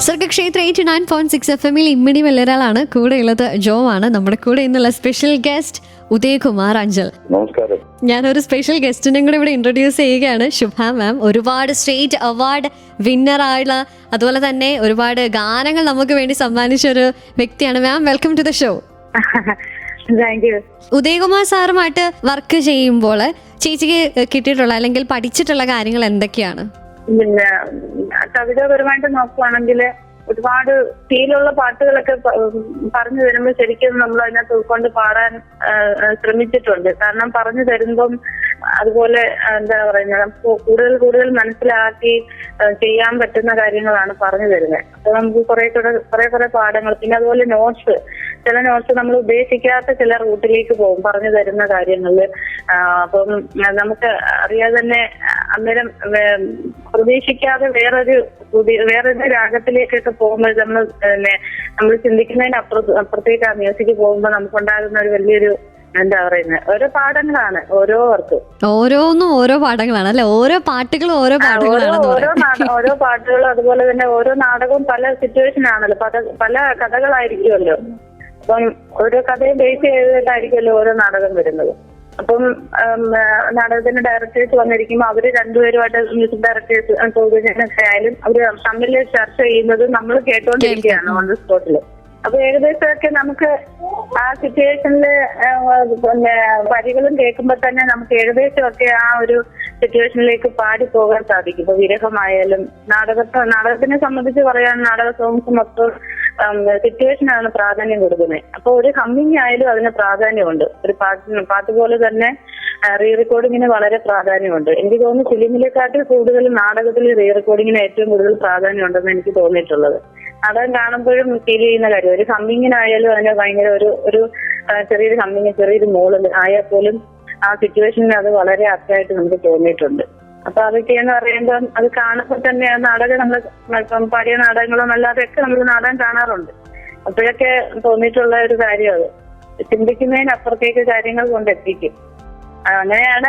സർഗക്ഷേത്ര 89.6 FM ഇമ്മിണി വെള്ളരാളാണ് കൂടെയുള്ളത്. ജോ ആണ് നമ്മുടെ കൂടെ ഇന്നുള്ള സ്പെഷ്യൽ ഗസ്റ്റ് ഉദയകുമാർ അഞ്ചൽ. നമസ്കാരം. ഞാനൊരു സ്പെഷ്യൽ ഗസ്റ്റിനെ കൂടെ ഇവിടെ ഇൻട്രൊഡ്യൂസ് ചെയ്യുകയാണ്, ശുഭ മാം. ഒരുപാട് സ്റ്റേറ്റ് അവാർഡ് വിന്നർ ആയുള്ള, അതുപോലെ തന്നെ ഒരുപാട് ഗാനങ്ങൾ നമുക്ക് വേണ്ടി സമ്മാനിച്ച ഒരു വ്യക്തിയാണ് ma'am. Welcome to the show. Thank you. Udayakumar സാറുമായിട്ട് വർക്ക് ചെയ്യുമ്പോൾ ചേച്ചിക്ക് കിട്ടിയിട്ടുള്ള അല്ലെങ്കിൽ പഠിച്ചിട്ടുള്ള കാര്യങ്ങൾ എന്തൊക്കെയാണ്? പിന്നെ കവിതാപരമായിട്ട് നോക്കുവാണെങ്കിൽ ഒരുപാട് ഫീലുള്ള പാട്ടുകളൊക്കെ പറഞ്ഞു തരുമ്പോൾ ശരിക്കും നമ്മൾ അതിനകത്ത് ഉൾക്കൊണ്ട് പാടാൻ ശ്രമിച്ചിട്ടുണ്ട്. കാരണം പറഞ്ഞു തരുമ്പം അതുപോലെ എന്താ പറയുന്നത്, നമുക്ക് കൂടുതൽ മനസ്സിലാക്കി ചെയ്യാൻ പറ്റുന്ന കാര്യങ്ങളാണ് പറഞ്ഞു തരുന്നത്. അപ്പൊ നമുക്ക് കുറെ പാഠങ്ങൾ, പിന്നെ അതുപോലെ ചില നോട്ട്സ് നമ്മൾ ഉദ്ദേശിക്കാത്ത ചില റൂട്ടിലേക്ക് പോകും പറഞ്ഞു തരുന്ന കാര്യങ്ങളില്. അപ്പം നമുക്ക് അറിയാതെ തന്നെ അന്നേരം പ്രതീക്ഷിക്കാതെ വേറൊരു രാഗത്തിലേക്കൊക്കെ പോകുമ്പോൾ നമ്മൾ ചിന്തിക്കുന്നതിന് അപ്പുറത്തേക്ക് ആ മ്യൂസിക് പോകുമ്പോൾ നമുക്കുണ്ടാകുന്ന ഒരു വലിയൊരു എന്താ പറയുന്നത് ഓരോ പാഠങ്ങളാണ് ഓരോ വർക്കും. ഓരോന്നും ഓരോ പാഠങ്ങളാണ് അല്ലെ? ഓരോ പാട്ടുകളും ഓരോ ഓരോ പാട്ടുകളും അതുപോലെ തന്നെ ഓരോ നാടകവും പല സിറ്റുവേഷൻ ആണല്ലോ, പല കഥകളായിരിക്കുമല്ലോ. അപ്പം ഓരോ കഥയും ബേസ് ചെയ്തിട്ടായിരിക്കുമല്ലോ ഓരോ നാടകം വരുന്നത്. അപ്പം നാടകത്തിന്റെ ഡയറക്ടേഴ്സ് വന്നിരിക്കുമ്പോൾ അവര് രണ്ടുപേരുമായിട്ട് മ്യൂസിക് ഡയറക്ടേഴ്സ് ആയാലും അവര് തമ്മിൽ ചർച്ച ചെയ്യുന്നത് നമ്മൾ കേട്ടോണ്ടിരിക്കുകയാണ് ഓൺ ദി സ്പോട്ടില്. അപ്പൊ ഏകദേശമൊക്കെ നമുക്ക് ആ സിറ്റുവേഷനില് പിന്നെ വരികളും കേൾക്കുമ്പോൾ തന്നെ നമുക്ക് ഏകദേശമൊക്കെ ആ ഒരു സിറ്റുവേഷനിലേക്ക് പാടി പോകാൻ സാധിക്കും. ഇപ്പൊ വിരഹമായാലും നാടകത്തിനെ സംബന്ധിച്ച് പറയാൻ നാടക സോങ്സ് മൊത്തം സിറ്റുവേഷനാണ് പ്രാധാന്യം കൊടുക്കുന്നത്. അപ്പൊ ഒരു ഹമ്മിങ് ആയാലും അതിന് പ്രാധാന്യമുണ്ട്. ഒരു പാട്ട് പോലെ തന്നെ റീ റെക്കോർഡിങ്ങിന് വളരെ പ്രാധാന്യമുണ്ട്. എനിക്ക് തോന്നുന്നു ഫിലിമിനെക്കാട്ടിൽ കൂടുതൽ നാടകത്തിൽ റീ റെക്കോർഡിങ്ങിന് ഏറ്റവും കൂടുതൽ പ്രാധാന്യമുണ്ടെന്ന് എനിക്ക് തോന്നിയിട്ടുള്ളത്. നാടകം കാണുമ്പോഴും ഫീൽ ചെയ്യുന്ന കാര്യം, ഒരു ഹമ്മിങ്ങിനായാലും അതിന് ഭയങ്കര ഒരു ചെറിയൊരു ഹമ്മിങ്, ചെറിയൊരു മോള് ആയാൽ പോലും ആ സിറ്റുവേഷനിൽ അത് വളരെ അർത്ഥമായിട്ട് നമുക്ക് തോന്നിയിട്ടുണ്ട്. അപ്പൊ അതൊക്കെയെന്ന് പറയുമ്പോൾ അത് കാണുമ്പോൾ തന്നെ ആ നാടകം നമ്മൾ പാടിയ നാടകങ്ങളും അല്ലാതെയൊക്കെ നമ്മൾ നാടകം കാണാറുണ്ട്. അപ്പോഴൊക്കെ തോന്നിയിട്ടുള്ള ഒരു കാര്യം അത് ചിന്തിക്കുന്നതിനപ്പുറത്തേക്ക് കാര്യങ്ങൾ കൊണ്ടെത്തിക്കും. അങ്ങനെയാണ്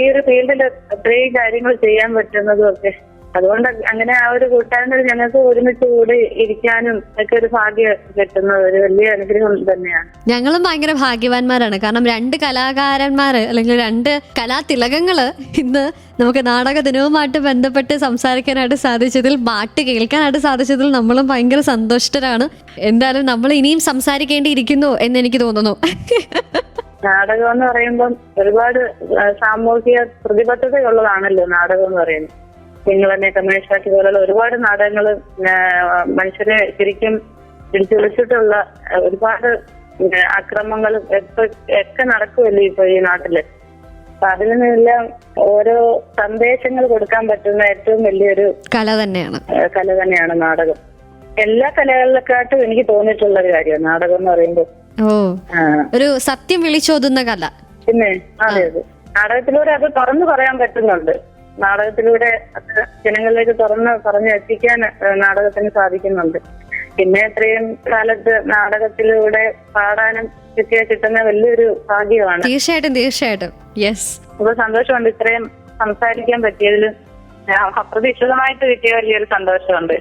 ഈ ഒരു ഫീൽഡിൽ അത്രയും കാര്യങ്ങൾ ചെയ്യാൻ പറ്റുന്നതും ഒക്കെ. അതുകൊണ്ട് അങ്ങനെ ആ ഒരു കൂട്ടായ്മ ഞങ്ങൾക്ക് ഒരുമിച്ച് കൂടി ഇരിക്കാനും ഒക്കെ ഒരു ഭാഗ്യം കിട്ടുന്നത് ഒരു വലിയ അനുഗ്രഹം തന്നെയാണ്. ഞങ്ങളും ഭയങ്കര ഭാഗ്യവാന്മാരാണ്. കാരണം 2 കലാകാരന്മാര് അല്ലെങ്കിൽ 2 കലാതിലകങ്ങള് ഇന്ന് നമുക്ക് നാടക ദിനവുമായിട്ട് ബന്ധപ്പെട്ട് സംസാരിക്കാനായിട്ട് സാധിച്ചതിൽ, പാട്ട് കേൾക്കാനായിട്ട് സാധിച്ചതിൽ നമ്മളും ഭയങ്കര സന്തുഷ്ടരാണ്. എന്തായാലും നമ്മൾ ഇനിയും സംസാരിക്കേണ്ടിയിരിക്കുന്നു എന്ന് എനിക്ക് തോന്നുന്നു. നാടകം എന്ന് പറയുമ്പം ഒരുപാട് സാമൂഹിക പ്രതിബദ്ധതയുള്ളതാണല്ലോ നാടകം എന്ന് പറയുന്നത്. നിങ്ങളെന്നെ കമേഴ്സാക്കി പോലുള്ള ഒരുപാട് നാടകങ്ങൾ മനുഷ്യരെ ശരിക്കും പിടിച്ചു വിളിച്ചിട്ടുള്ള ഒരുപാട് അക്രമങ്ങളും ഒക്കെ നടക്കുമല്ലോ ഇപ്പൊ ഈ നാട്ടില്. അപ്പൊ അതിൽ നിന്നെല്ലാം ഓരോ സന്ദേശങ്ങൾ കൊടുക്കാൻ പറ്റുന്ന ഏറ്റവും വലിയൊരു കല തന്നെയാണ് നാടകം. എല്ലാ കലകളിലെക്കാട്ടും എനിക്ക് തോന്നിയിട്ടുള്ള ഒരു കാര്യമാണ് നാടകം എന്ന് പറയുമ്പോൾ. ഒരു സത്യം വിളിച്ചോതുന്ന കല. പിന്നെ അതെ, നാടകത്തിലൂടെ അത് തുറന്നു പറയാൻ പറ്റുന്നുണ്ട്. നാടകത്തിലൂടെ അത് ജനങ്ങളിലേക്ക് പറഞ്ഞ് എത്തിക്കാൻ നാടകത്തിന് സാധിക്കുന്നുണ്ട്. പിന്നെ ഇത്രയും കാലത്ത് നാടകത്തിലൂടെ പാടാനും കിട്ടുന്ന വലിയൊരു ഭാഗ്യമാണ്. തീർച്ചയായിട്ടും യെസ്. അപ്പൊ സന്തോഷമുണ്ട് ഇത്രയും സംസാരിക്കാൻ പറ്റിയതിൽ. അപ്രതീക്ഷിതമായിട്ട് കിട്ടിയ വലിയൊരു സന്തോഷമുണ്ട്.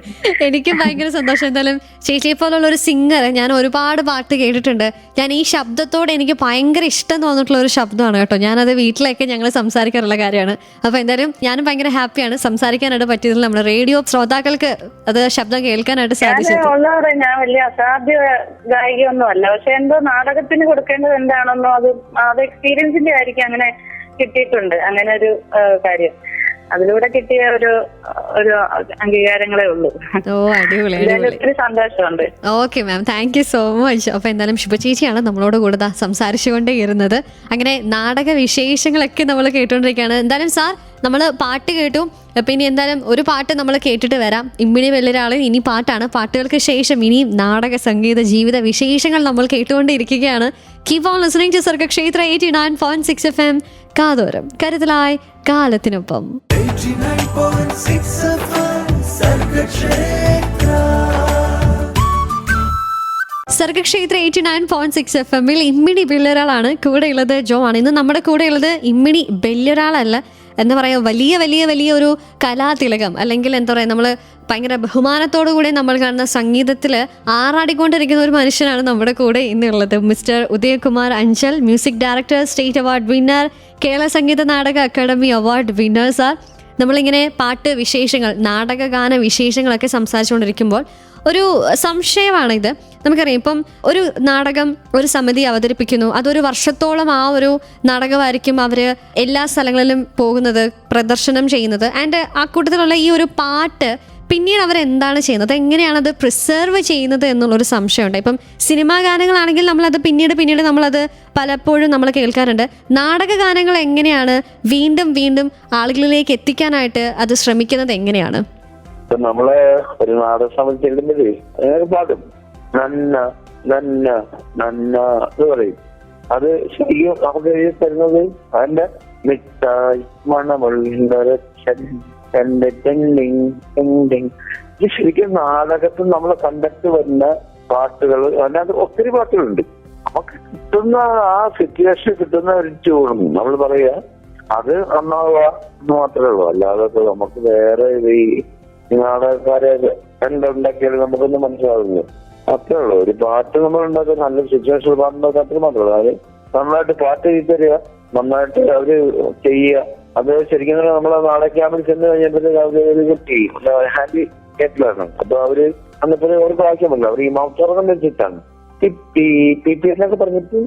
എനിക്കും ഭയങ്കര സന്തോഷം. എന്തായാലും ചേച്ചിയെ പോലുള്ള ഒരു സിംഗർ ഞാൻ ഒരുപാട് പാട്ട് കേട്ടിട്ടുണ്ട്. ഞാൻ ഈ ശബ്ദത്തോട് എനിക്ക് ഭയങ്കര ഇഷ്ടം തോന്നിയിട്ടുള്ള ഒരു ശബ്ദമാണ് കേട്ടോ. ഞാനത് വീട്ടിലൊക്കെ ഞങ്ങൾ സംസാരിക്കാറുള്ള കാര്യമാണ്. അപ്പൊ എന്തായാലും ഞാനും ഭയങ്കര ഹാപ്പിയാണ് സംസാരിക്കാനായിട്ട് പറ്റിയതിൽ. നമ്മുടെ റേഡിയോ ശ്രോതാക്കൾക്ക് അത് ശബ്ദം കേൾക്കാനായിട്ട് സാധിച്ചത്. ഉള്ളവരെ ഞാൻ വലിയ അസാധ്യ ഗായികയൊന്നും അല്ല, പക്ഷെ എന്തോ നാടകത്തിന് കൊടുക്കേണ്ടത് എന്താണെന്നോ അത് എക്സ്പീരിയൻസിന്റെ ആയിരിക്കും അങ്ങനെ കിട്ടിയിട്ടുണ്ട്. അങ്ങനെ ഒരു കാര്യം അതിലൂടെ കിട്ടിയ ഒരു അംഗീകാരങ്ങളേ ഉള്ളൂ. ഓ അടിപൊളി, ഒത്തിരി സന്തോഷമുണ്ട്. Okay ma'am, thank you so much. അപ്പൊ എന്തായാലും ശുഭചേച്ചിയാണ് നമ്മളോട് കൂടെ സംസാരിച്ചുകൊണ്ടേ ഇരുന്നത്. അങ്ങനെ നാടക വിശേഷങ്ങളൊക്കെ നമ്മൾ കേട്ടോണ്ടിരിക്കുകയാണ്. എന്തായാലും സാർ നമ്മൾ പാട്ട് കേട്ടു. പിന്നെ എന്തായാലും ഒരു പാട്ട് നമ്മൾ കേട്ടിട്ട് വരാം. ഇമ്മിണി വെള്ളരാളിൽ ഇനി പാട്ടാണ്. പാട്ടുകൾക്ക് ശേഷം ഇനി നാടക സംഗീത ജീവിത വിശേഷങ്ങൾ നമ്മൾ കേട്ടുകൊണ്ടിരിക്കുകയാണ്. Keep on listening to Sargakshetra 89.6 FM. കാതോരം കരുതലായി കാലത്തിനൊപ്പം. സർഗക്ഷേത്ര 89.6 FM ഇമ്മിണി ബെല്ലൊരാളാണ് കൂടെയുള്ളത്. ജോ ആണ് ഇന്ന് നമ്മുടെ കൂടെയുള്ളത്. ഇമ്മിണി ബെല്ലൊരാളല്ല, എന്താ പറയുക, വലിയ വലിയ വലിയ ഒരു കലാതിലകം, അല്ലെങ്കിൽ എന്താ പറയുക, നമ്മൾ ഭയങ്കര ബഹുമാനത്തോടു കൂടി നമ്മൾ കാണുന്ന സംഗീതത്തിൽ ആറാടിക്കൊണ്ടിരിക്കുന്ന ഒരു മനുഷ്യനാണ് നമ്മുടെ കൂടെ ഇന്നുള്ളത്. Mister Udayakumar Anchal, music director, state award winner, Kerala Sangeetha Nataka Akademi award winner. Sir, നമ്മളിങ്ങനെ പാട്ട് വിശേഷങ്ങൾ, നാടകഗാന വിശേഷങ്ങളൊക്കെ സംസാരിച്ചുകൊണ്ടിരിക്കുമ്പോൾ ഒരു സംശയമാണിത്. നമുക്കറിയാം, ഇപ്പം ഒരു നാടകം ഒരു സമിതി അവതരിപ്പിക്കുന്നു, അതൊരു വർഷത്തോളം ആ ഒരു നാടകമായിരിക്കും അവർ എല്ലാ സ്ഥലങ്ങളിലും പോകുന്നത്, പ്രദർശനം ചെയ്യുന്നത്. ആൻഡ് ആ കൂട്ടത്തിലുള്ള ഈ ഒരു പാട്ട് പിന്നീട് അവരെന്താണ് ചെയ്യുന്നത്, എങ്ങനെയാണത് പ്രിസർവ് ചെയ്യുന്നത് എന്നുള്ളൊരു സംശയമുണ്ട്. ഇപ്പം സിനിമാ ഗാനങ്ങളാണെങ്കിൽ നമ്മളത് പിന്നീട് നമ്മളത് പലപ്പോഴും നമ്മൾ കേൾക്കാറുണ്ട്. നാടക ഗാനങ്ങൾ എങ്ങനെയാണ് വീണ്ടും വീണ്ടും ആളുകളിലേക്ക് എത്തിക്കാനായിട്ട് അത് ശ്രമിക്കുന്നത് എങ്ങനെയാണ്? നമ്മളെ ഒരു നാടക സമിതി ചെല്ലുമ്പോഴേ പാടും നന്ന നന്ന നന്ന എന്ന് പറയും. അത് ശരിക്കും നമുക്ക് എഴുതി തരുന്നത് അതിന്റെ മിഠായി മണമുള്ളൊരച്ഛൻ എന്റെ ഇത് ശരിക്കും നാടകത്തിൽ നമ്മളെ കണ്ടക്ട് വരുന്ന പാട്ടുകൾ. അതിനകത്ത് ഒത്തിരി പാട്ടുകളുണ്ട്. നമുക്ക് കിട്ടുന്ന ആ സിറ്റുവേഷൻ കിട്ടുന്ന ഒരു ട്യൂണും നമ്മൾ പറയുക അത് നന്നാവുക എന്ന് മാത്രമേ ഉള്ളൂ. അല്ലാതെ നമുക്ക് വേറെ ഈ നാടകക്കാരെ എന്തുണ്ടാക്കിയാലും നമുക്കൊന്നും മനസ്സിലാവുന്നു അത്രേ ഉള്ളൂ. ഒരു പാട്ട് നമ്മൾ ഉണ്ടാക്കുക, നല്ല സിറ്റുവേഷൻ പാട്ടുണ്ടാക്കുക, അത്ര മാത്രമേ ഉള്ളൂ. അത് നന്നായിട്ട് പാട്ട് എഴുതി തരിക, നന്നായിട്ട് അവര് ചെയ്യുക. അത് ശരിക്കും നമ്മളെ നാടക ക്യാമ്പിൽ ചെന്ന് കഴിഞ്ഞപ്പോഴത്തേക്ക് അവര് ചെയ്യും ഹാൻഡി കേട്ടിലാണ്. അപ്പൊ അവര് അന്നപ്പോ അവർക്ക് ആവശ്യമല്ല, അവർ ഈ മൗത്തോറക്കം വെച്ചിട്ടാണ് പി എന്നൊക്കെ പറഞ്ഞിട്ട്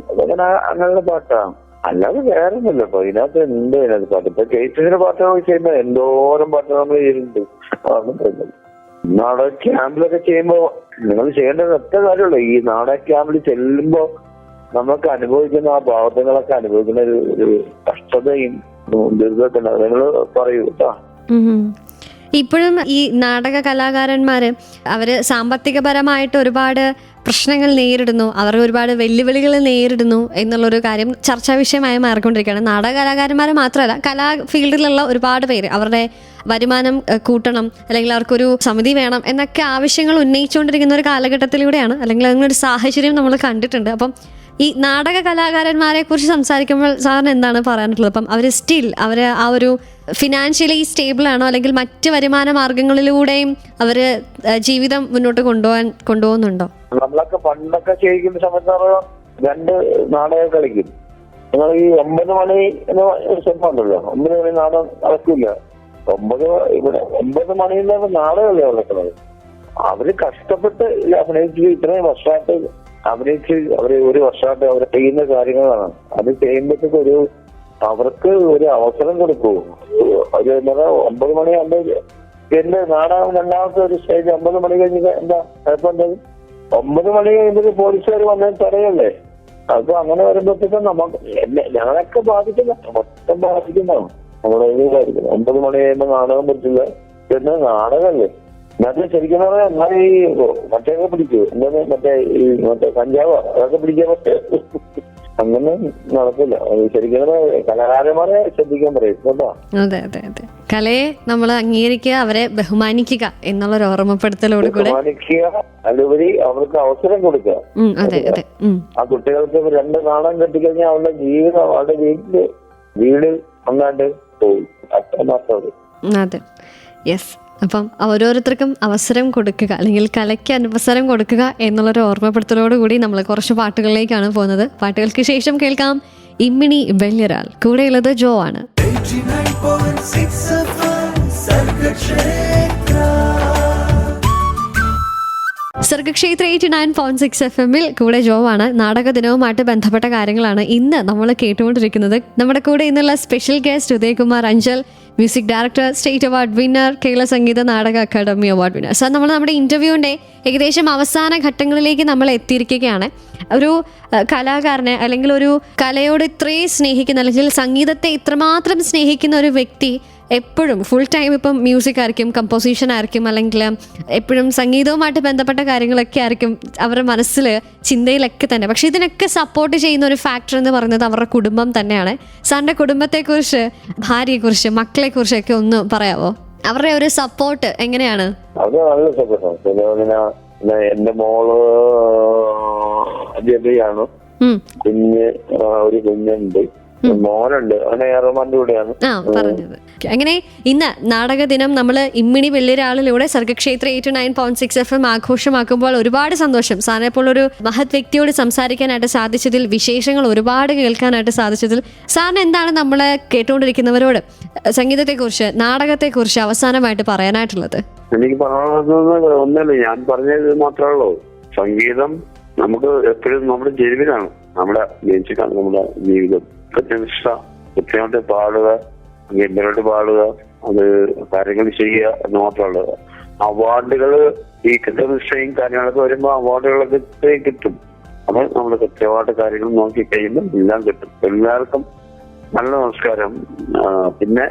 അങ്ങനെയുള്ള പാട്ടാണ്. അല്ലാതെ വേറെ ഒന്നുമില്ല. ഇപ്പൊ ഇതിനകത്ത് എന്ത് ഇതിനകത്ത് പാട്ട് ഇപ്പൊ കേസിന്റെ പാട്ടുകൾ ചെയ്യുമ്പോ എന്തോരം പാട്ട് നമ്മൾ ചെയ്യുന്നുണ്ട്. അതാണ് പറയുന്നത്. നാടക ക്യാമ്പിലൊക്കെ ചെയ്യുമ്പോ നിങ്ങൾ ചെയ്യേണ്ടത് ഒറ്റ കാര്യമുള്ളൂ. ഈ നാടക ക്യാമ്പിൽ ചെല്ലുമ്പോ നമുക്ക് അനുഭവിക്കുന്ന ആ ഭാവങ്ങളൊക്കെ അനുഭവിക്കുന്ന ഒരു കഷ്ടതയും ദുരിതമൊക്കെ നിങ്ങൾ പറയൂ കേട്ടോ. ഇപ്പോഴും ഈ നാടക കലാകാരന്മാര് അവര് സാമ്പത്തികപരമായിട്ട് ഒരുപാട് പ്രശ്നങ്ങൾ നേരിടുന്നു, അവർ ഒരുപാട് വെല്ലുവിളികൾ നേരിടുന്നു എന്നുള്ളൊരു കാര്യം ചർച്ചാ വിഷയമായി മാറിക്കൊണ്ടിരിക്കുകയാണ്. നാടക കലാകാരന്മാർ മാത്രമല്ല, കലാ ഫീൽഡിലുള്ള ഒരുപാട് പേര് അവരുടെ വരുമാനം കൂട്ടണം, അല്ലെങ്കിൽ അവർക്കൊരു സമിതി വേണം എന്നൊക്കെ ആവശ്യങ്ങൾ ഉന്നയിച്ചുകൊണ്ടിരിക്കുന്ന ഒരു കാലഘട്ടത്തിലൂടെയാണ്, അല്ലെങ്കിൽ അങ്ങനൊരു സാഹചര്യം നമ്മൾ കണ്ടിട്ടുണ്ട്. അപ്പം ഈ നാടക കലാകാരന്മാരെ കുറിച്ച് സംസാരിക്കുമ്പോൾ സാറിന് എന്താണ് പറയാനുള്ളത്? അപ്പം അവർ ആ ഒരു ഫിനാൻഷ്യലി സ്റ്റേബിൾ ആണോ, അല്ലെങ്കിൽ മറ്റ് വരുമാന മാർഗങ്ങളിലൂടെയും അവര് ജീവിതം മുന്നോട്ട് കൊണ്ടുപോകുന്നുണ്ടോ? നമ്മളൊക്കെ പണ്ടൊക്കെ ചെയ്യിക്കുന്ന സമയത്ത് 2 നാടകം കളിക്കും. നിങ്ങൾ ഈ 9 മണി എന്ന് ഉണ്ടല്ലോ, 9 മണി നാടകം നടക്കില്ല. 9 മണിയിൽ നാടകമല്ലേ നടക്കുന്നത്. അവര് കഷ്ടപ്പെട്ട് അഭിനയിച്ച് ഇത്രയും വർഷമായിട്ട് അഭിനയിച്ച് അവര് ഒരു വർഷമായിട്ട് അവർ ചെയ്യുന്ന കാര്യങ്ങളാണ്. അത് ചെയ്യുമ്പോഴത്തേക്ക് അവർക്ക് ഒരു അവസരം കൊടുക്കൂ. ഒരു 9 മണിയാകുമ്പോൾ എന്റെ നാടകം രണ്ടാമത്തെ ഒരു സ്റ്റേജ് 9 മണി കഴിഞ്ഞ് എന്താ കുഴപ്പമുണ്ടത്? 9 മണി കഴിയുമ്പോൾ പോലീസുകാർ വന്നാൽ തടയല്ലേ. അപ്പൊ അങ്ങനെ വരുമ്പോഴത്തേക്കും നമുക്ക് ഞങ്ങളൊക്കെ ബാധിക്കുന്ന മൊത്തം ബാധിക്കുന്നതാണ്. നമ്മുടെ 9 മണി കഴിയുമ്പോൾ നാടകം പറ്റില്ല. പിന്നെ നാടകമല്ലേ അത് ശരിക്കും പറഞ്ഞാൽ എന്നാൽ ഈ മറ്റേക്കെ പിടിക്കൂ, എന്താണ് മറ്റേ കഞ്ചാവോ അതൊക്കെ പിടിക്കാൻ പറ്റേ. അങ്ങനെ നടക്കില്ല. ശരിക്കും കലാകാരന്മാരെ ശ്രദ്ധിക്കാൻ പറയും കേട്ടോ. അതെ അതെ അതെ, കലയെ നമ്മൾ അംഗീകരിക്കുക, അവരെ ബഹുമാനിക്കുക എന്നുള്ളൊരു ഓർമ്മപ്പെടുത്തലോട് കൂടെ ബഹുമാനിക്കുക, അതിലുപരി അവർക്ക് അവസരം കൊടുക്കുക. അതെ അതെ. ആ കുട്ടികൾക്ക് 2 നാടകം കെട്ടിക്കഴിഞ്ഞാൽ അവരുടെ ജീവിതം, അവരുടെ വീട് ഒന്നാണ്ട് പോയി. അത്ര മാത്രം. അതെ. യെസ്, അപ്പം ഓരോരുത്തർക്കും അവസരം കൊടുക്കുക അല്ലെങ്കിൽ കലയ്ക്ക് അവസരം കൊടുക്കുക എന്നുള്ളൊരു ഓർമ്മപ്പെടുത്തലോടുകൂടി നമ്മൾ കുറച്ച് പാട്ടുകളിലേക്കാണ് പോകുന്നത്. പാട്ടുകൾക്ക് ശേഷം കേൾക്കാം ഇമ്മിണി വെള്ളിരാൾ. കൂടെയുള്ളത് ജോ ആണ്. സർഗക്ഷേത്ര 89.6 FM കൂടെ ജോ ആണ്. നാടക ദിനവുമായിട്ട് ബന്ധപ്പെട്ട കാര്യങ്ങളാണ് ഇന്ന് നമ്മൾ കേട്ടുകൊണ്ടിരിക്കുന്നത്. നമ്മുടെ കൂടെ ഇന്നുള്ള special guest Udayakumar Anchal, music director, state award winner, Kerala Sangeetha Nataka Akademi award winner. Sir, നമ്മൾ നമ്മുടെ ഇന്റർവ്യൂവിന്റെ ഏകദേശം അവസാന ഘട്ടങ്ങളിലേക്ക് നമ്മൾ എത്തിയിരിക്കുകയാണ്. ഒരു കലാകാരനെ അല്ലെങ്കിൽ ഒരു കലയോട് ഇത്രയും സ്നേഹിക്കുന്ന അല്ലെങ്കിൽ സംഗീതത്തെ ഇത്രമാത്രം സ്നേഹിക്കുന്ന ഒരു വ്യക്തി എപ്പോഴും ഫുൾ ടൈം ഇപ്പം മ്യൂസിക് ആയിരിക്കും, കമ്പോസിഷൻ ആയിരിക്കും, അല്ലെങ്കിൽ എപ്പോഴും സംഗീതവുമായിട്ട് ബന്ധപ്പെട്ട കാര്യങ്ങളൊക്കെ ആയിരിക്കും അവരുടെ മനസ്സിൽ, ചിന്തയിലൊക്കെ തന്നെ. പക്ഷെ ഇതിനൊക്കെ സപ്പോർട്ട് ചെയ്യുന്ന ഒരു ഫാക്ടർ എന്ന് പറയുന്നത് അവരുടെ കുടുംബം തന്നെയാണ്. സാറിൻ്റെ കുടുംബത്തെക്കുറിച്ച്, ഭാര്യയെക്കുറിച്ച്, മക്കളെക്കുറിച്ചൊക്കെ ഒന്ന് പറയാവോ? അവരുടെ ഒരു സപ്പോർട്ട് എങ്ങനെയാണ്? അത് നല്ല സപ്പോർട്ടാണ്. പിന്നെ എന്റെ മോള് അധ്യാപികയാണ്. ഒരു കുഞ്ഞുണ്ട്, മോനുണ്ട്, അവനെ ഏറോമാന്റെ കൂടെയാണ്. പറഞ്ഞത്. അങ്ങനെ ഇന്ന് നാടക ദിനം നമ്മൾ ഇമ്മിണി വെള്ളിരാളിലൂടെ സർഗക്ഷേത്ര 89.6 FM ആഘോഷമാക്കുമ്പോൾ ഒരുപാട് സന്തോഷം. സാറിനെ പോലൊരു മഹത് വ്യക്തിയോട് സംസാരിക്കാനായിട്ട് സാധിച്ചതിൽ, വിശേഷങ്ങൾ ഒരുപാട് കേൾക്കാനായിട്ട് സാധിച്ചതിൽ. സാറിന് എന്താണ് നമ്മളെ കേട്ടുകൊണ്ടിരിക്കുന്നവരോട് സംഗീതത്തെക്കുറിച്ച്, നാടകത്തെക്കുറിച്ച് അവസാനമായിട്ട് പറയാനായിട്ടുള്ളത്? എനിക്ക് പറയാനുള്ളത് ഒന്നല്ല, ഞാൻ പറഞ്ഞത് മാത്രമേ ഉള്ളൂ. സംഗീതം നമുക്ക് എപ്പോഴും നമ്മുടെ ജീവിതമാണ്, നമ്മുടെ മ്യൂസിക്കാണ് നമ്മുടെ ജീവിതം. കൃത്യനിഷ്ഠ, കൃത്യമായിട്ട് പാടുക, ഗംഭീരമായിട്ട് പാടുക, അത് കാര്യങ്ങൾ ചെയ്യുക എന്ന് മാത്രമുള്ളത്. അവാർഡുകൾ ഈ കൃത്യനിഷ്ഠയും കാര്യങ്ങളൊക്കെ വരുമ്പോൾ അവാർഡുകളൊക്കെ കിട്ടും. അപ്പൊ നമ്മൾ കൃത്യമായിട്ട് കാര്യങ്ങൾ നോക്കി കഴിയുമ്പോൾ എല്ലാം കിട്ടും. എല്ലാവർക്കും നല്ല നമസ്കാരം. പിന്നെ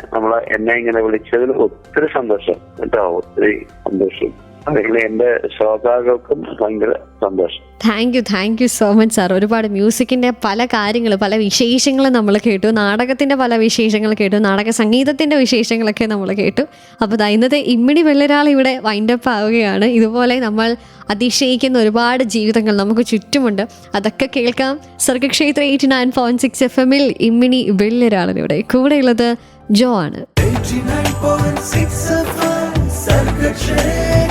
എന്നെ ഇങ്ങനെ വിളിച്ചതിൽ ഒത്തിരി സന്തോഷം കേട്ടോ, ഒത്തിരി സന്തോഷം. അല്ലെങ്കിൽ എന്റെ ശ്രോതാക്കൾക്കും ഭയങ്കര സന്തോഷം. Thank you so much sir. ഒരുപാട് മ്യൂസിക്കിന്റെ പല കാര്യങ്ങൾ, പല വിശേഷങ്ങളും നമ്മൾ കേട്ടു, നാടകത്തിന്റെ പല വിശേഷങ്ങൾ കേട്ടു, നാടക സംഗീതത്തിന്റെ വിശേഷങ്ങളൊക്കെ നമ്മൾ കേട്ടു. അപ്പോൾ ഇന്നത്തെ ഇമ്മിണി വെള്ളിരാൾ ഇവിടെ വൈൻഡപ്പ് ആവുകയാണ്. ഇതുപോലെ നമ്മൾ അതിശയിക്കുന്ന ഒരുപാട് ജീവിതങ്ങൾ നമുക്ക് ചുറ്റുമുണ്ട്. അതൊക്കെ കേൾക്കാം സർഗക്ഷേത്ര 89.6 FM ഇമ്മിണി വെള്ളിരാളിലൂടെ. കൂടെയുള്ളത് ജോ ആണ്. 89.6 FM സർഗക്ഷേത്ര.